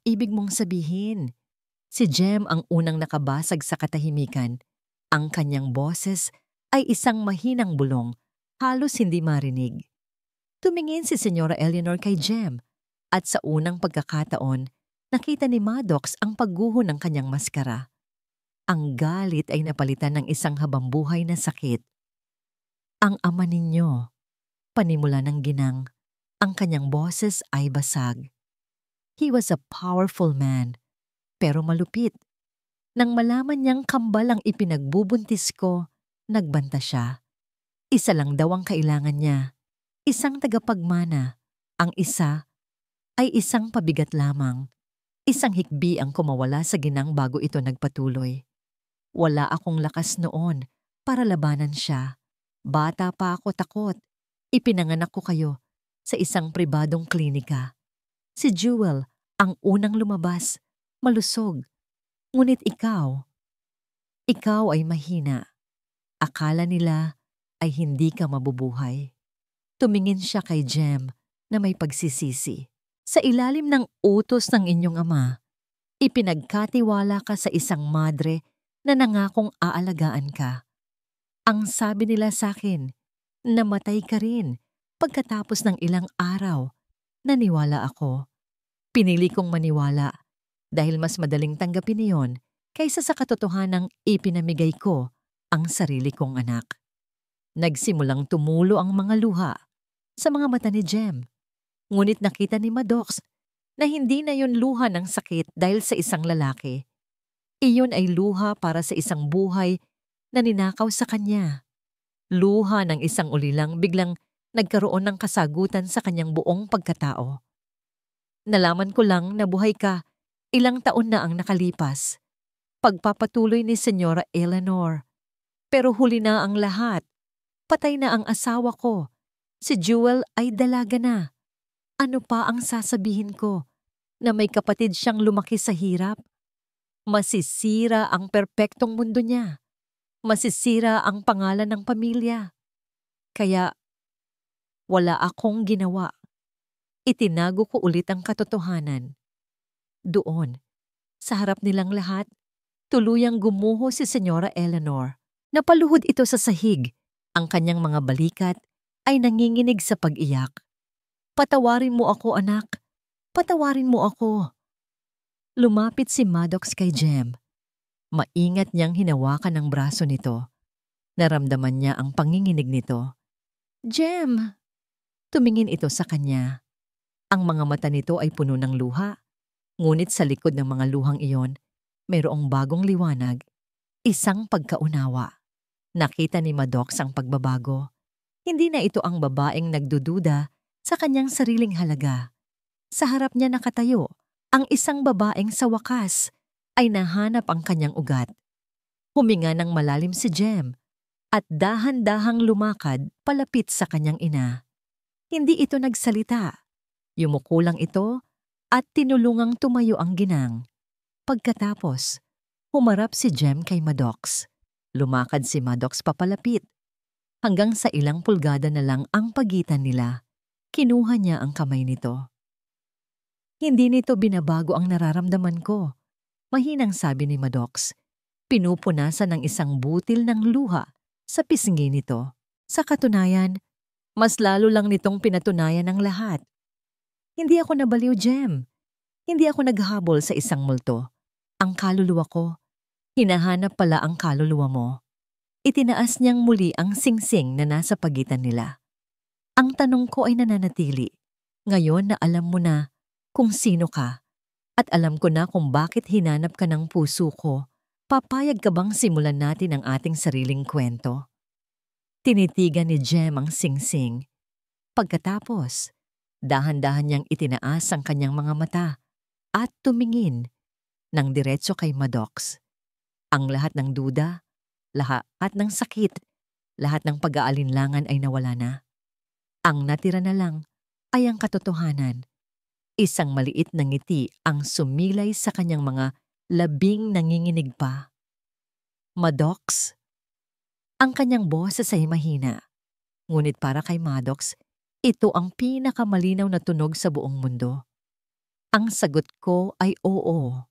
ibig mong sabihin? Si Jem ang unang nakabasag sa katahimikan. Ang kanyang boses ay isang mahinang bulong, halos hindi marinig. Tumingin si Senyora Eleanor kay Jem at sa unang pagkakataon, nakita ni Maddox ang pagguho ng kanyang maskara. Ang galit ay napalitan ng isang habambuhay na sakit. Ang ama ninyo, panimula ng ginang, ang kanyang boses ay basag. He was a powerful man, pero malupit. Nang malaman niyang kambal ang ipinagbubuntis ko, nagbanta siya. Isa lang daw ang kailangan niya, isang tagapagmana. Ang isa ay isang pabigat lamang. Isang hikbi ang kumawala sa ginang bago ito nagpatuloy. Wala akong lakas noon para labanan siya. Bata pa ako takot. Ipinanganak ko kayo sa isang pribadong klinika. Si Jewel ang unang lumabas, malusog. Ngunit ikaw ay mahina. Akala nila ay hindi ka mabubuhay. Tumingin siya kay Jem na may pagsisisi. Sa ilalim ng utos ng inyong ama, ipinagkatiwala ka sa isang madre na nangakong aalagaan ka. Ang sabi nila sa akin, namatay ka rin. Pagkatapos ng ilang araw, naniwala ako. Pinili kong maniwala dahil mas madaling tanggapin niyon kaysa sa katotohanang ipinamigay ko ang sarili kong anak. Nagsimulang tumulo ang mga luha sa mga mata ni Jem. Ngunit nakita ni Maddox na hindi na yon luha ng sakit dahil sa isang lalaki. Iyon ay luha para sa isang buhay na ninakaw sa kanya. Luha ng isang ulilang biglang nagkaroon ng kasagutan sa kanyang buong pagkatao. Nalaman ko lang na buhay ka, ilang taon na ang nakalipas. Pagpapatuloy ni Senyora Eleanor. Pero huli na ang lahat. Patay na ang asawa ko. Si Jewel ay dalaga na. Ano pa ang sasabihin ko? Na may kapatid siyang lumaki sa hirap? Masisira ang perpektong mundo niya. Masisira ang pangalan ng pamilya. Kaya wala akong ginawa. Itinago ko ulit ang katotohanan. Doon, sa harap nilang lahat, tuluyang gumuho si Senyora Eleanor. Napaluhod ito sa sahig. Ang kanyang mga balikat ay nanginginig sa pag-iyak. Patawarin mo ako, anak. Patawarin mo ako. Lumapit si Maddox kay Jem. Maingat niyang hinawakan ang braso nito. Naramdaman niya ang panginginig nito. Jem! Tumingin ito sa kanya. Ang mga mata nito ay puno ng luha. Ngunit sa likod ng mga luhang iyon, mayroong bagong liwanag. Isang pagkaunawa. Nakita ni Maddox ang pagbabago. Hindi na ito ang babaeng nagdududa sa kanyang sariling halaga. Sa harap niya nakatayo, ang isang babaeng sa wakas ay nahanap ang kanyang ugat. Huminga ng malalim si Jem at dahan-dahang lumakad palapit sa kanyang ina. Hindi ito nagsalita. Yumuko lang ito at tinulungang tumayo ang ginang. Pagkatapos, humarap si Jem kay Maddox. Lumakad si Maddox papalapit. Hanggang sa ilang pulgada na lang ang pagitan nila, kinuha niya ang kamay nito. Hindi nito binabago ang nararamdaman ko. Mahinang sabi ni Maddox. Pinupunasan ng isang butil ng luha sa pisngi nito. Sa katunayan, mas lalo lang nitong pinatunayan ng lahat. Hindi ako nabaliw, Jem. Hindi ako naghabol sa isang multo. Ang kaluluwa ko, hinahanap pala ang kaluluwa mo. Itinaas niyang muli ang singsing na nasa pagitan nila. Ang tanong ko ay nananatili. Ngayon na alam mo na kung sino ka at alam ko na kung bakit hinanap ka ng puso ko, papayag ka bang simulan natin ang ating sariling kwento? Tinitigan ni Jem ang singsing. Pagkatapos, dahan-dahan niyang itinaas ang kanyang mga mata at tumingin ng diretso kay Maddox. Ang lahat ng duda, lahat ng sakit, lahat ng pag-aalinlangan ay nawala na. Ang natira na lang ay ang katotohanan. Isang maliit na ngiti ang sumilay sa kanyang mga labing nanginginig pa. Maddox? Ang kanyang boses ay mahina. Ngunit para kay Maddox, ito ang pinakamalinaw na tunog sa buong mundo. Ang sagot ko ay oo.